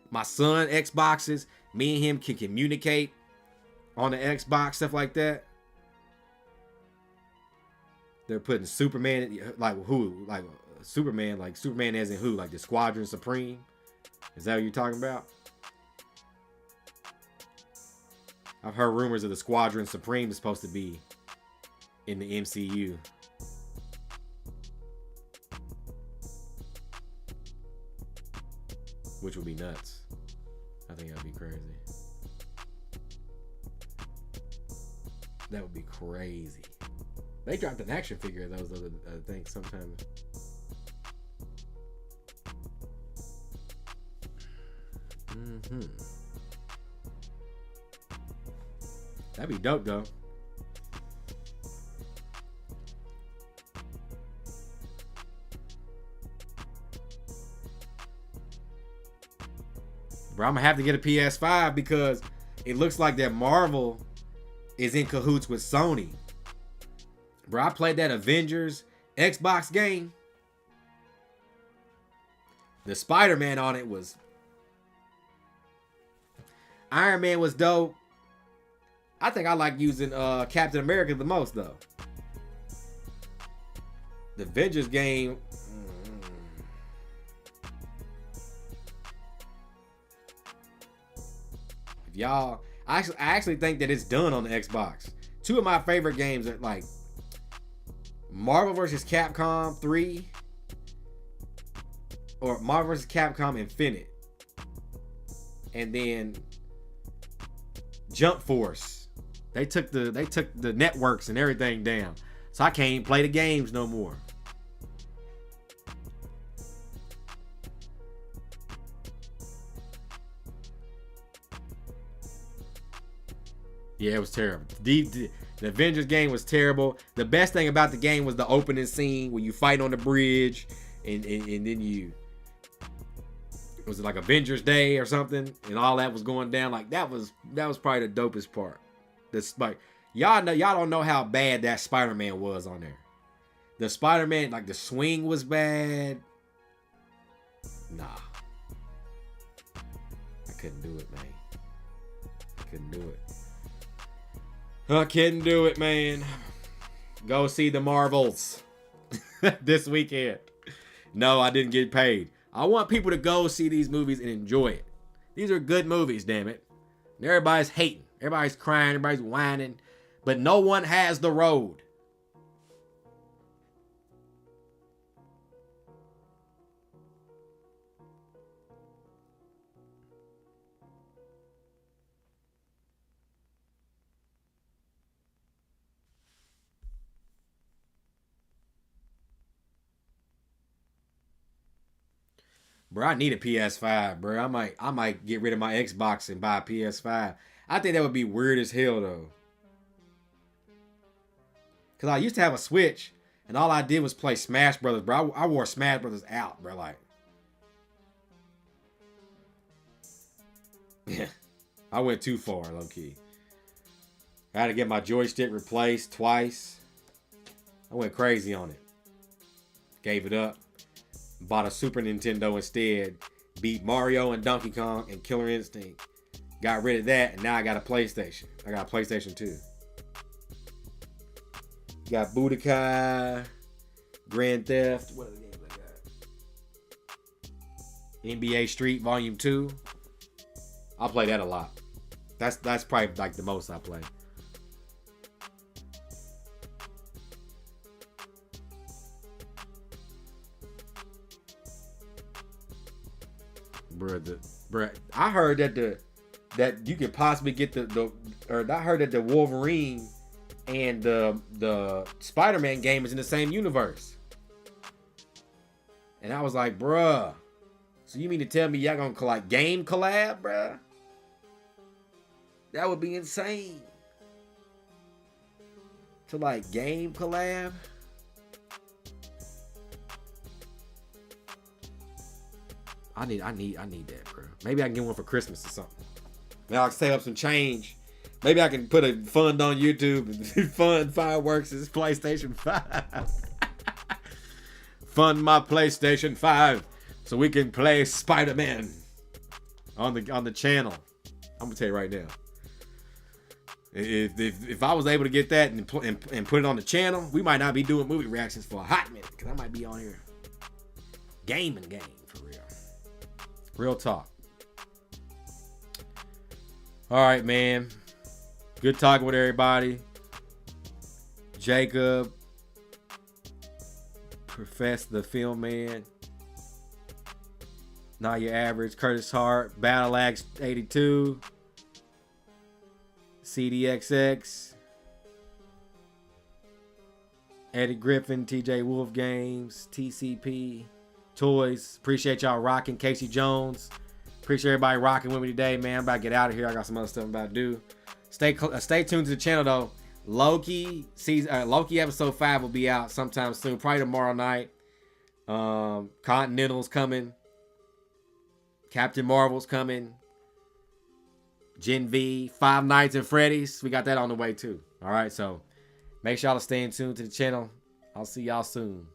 My son Xboxes, me and him can communicate on the Xbox, stuff like that. They're putting Superman, like who? Like Superman as in who? Like the Squadron Supreme? Is that what you're talking about? I've heard rumors of the Squadron Supreme is supposed to be in the MCU. Which would be nuts. I think that'd be crazy. That would be crazy. They dropped an action figure of those other things sometime. That'd be dope though. Bro, I'm gonna have to get a PS5 because it looks like that Marvel is in cahoots with Sony. Bro, I played that Avengers Xbox game. The Spider-Man on it was... Iron Man was dope. I think I like using Captain America the most though. The Avengers game... Y'all, I actually think that it's done on the Xbox. 2 of my favorite games are like Marvel vs. Capcom 3 or Marvel vs. Capcom Infinite, and then Jump Force. They took the networks and everything down, so I can't even play the games no more. Yeah, it was terrible. The Avengers game was terrible. The best thing about the game was the opening scene where you fight on the bridge, and then you, was it like Avengers Day or something, and all that was going down. Like that was probably the dopest part. Y'all don't know how bad that Spider-Man was on there. The Spider-Man, like the swing was bad. Nah, I couldn't do it, man. I couldn't do it. I couldn't do it, man. Go see the Marvels this weekend. No, I didn't get paid. I want people to go see these movies and enjoy it. These are good movies, damn it. And everybody's hating. Everybody's crying. Everybody's whining. But no one has the road. Bro, I need a PS5, bro. I might get rid of my Xbox and buy a PS5. I think that would be weird as hell, though. Because I used to have a Switch, and all I did was play Smash Brothers, bro. I wore Smash Brothers out, bro. Like, yeah, I went too far, low-key. I had to get my joystick replaced twice. I went crazy on it. Gave it up. Bought a Super Nintendo instead. Beat Mario and Donkey Kong and Killer Instinct. Got rid of that, and now I got a PlayStation. I got a PlayStation 2. Got Budokai, Grand Theft. What other games I got? NBA Street Volume 2. I'll play that a lot. That's probably like the most I play. Bruh, I heard that you could possibly get I heard that the Wolverine and the Spider-Man game is in the same universe. And I was like, bruh, so you mean to tell me y'all gonna like game collab, bruh? That would be insane. To like game collab. I need that, bro. Maybe I can get one for Christmas or something. Maybe I can save up some change. Maybe I can put a fund on YouTube and fund fireworks as PlayStation 5. Fund my PlayStation 5 so we can play Spider-Man on the channel. I'm gonna tell you right now. If I was able to get that and put it on the channel, we might not be doing movie reactions for a hot minute, because I might be on here gaming for real. Real talk. All right, man. Good talking with everybody. Jacob, Profess the Film Man, Not Your Average, Curtis Hart, Battle Axe 82, CDXX, Eddie Griffin, TJ Wolf Games, TCP, Toys. Appreciate y'all rocking. Casey Jones. Appreciate everybody rocking with me today, man. I'm about to get out of here. I got some other stuff I'm about to do. Stay tuned to the channel, though. Loki episode 5 will be out sometime soon. Probably tomorrow night. Continental's coming. Captain Marvel's coming. Gen V. Five Nights at Freddy's. We got that on the way, too. All right, so make sure y'all stay tuned to the channel. I'll see y'all soon.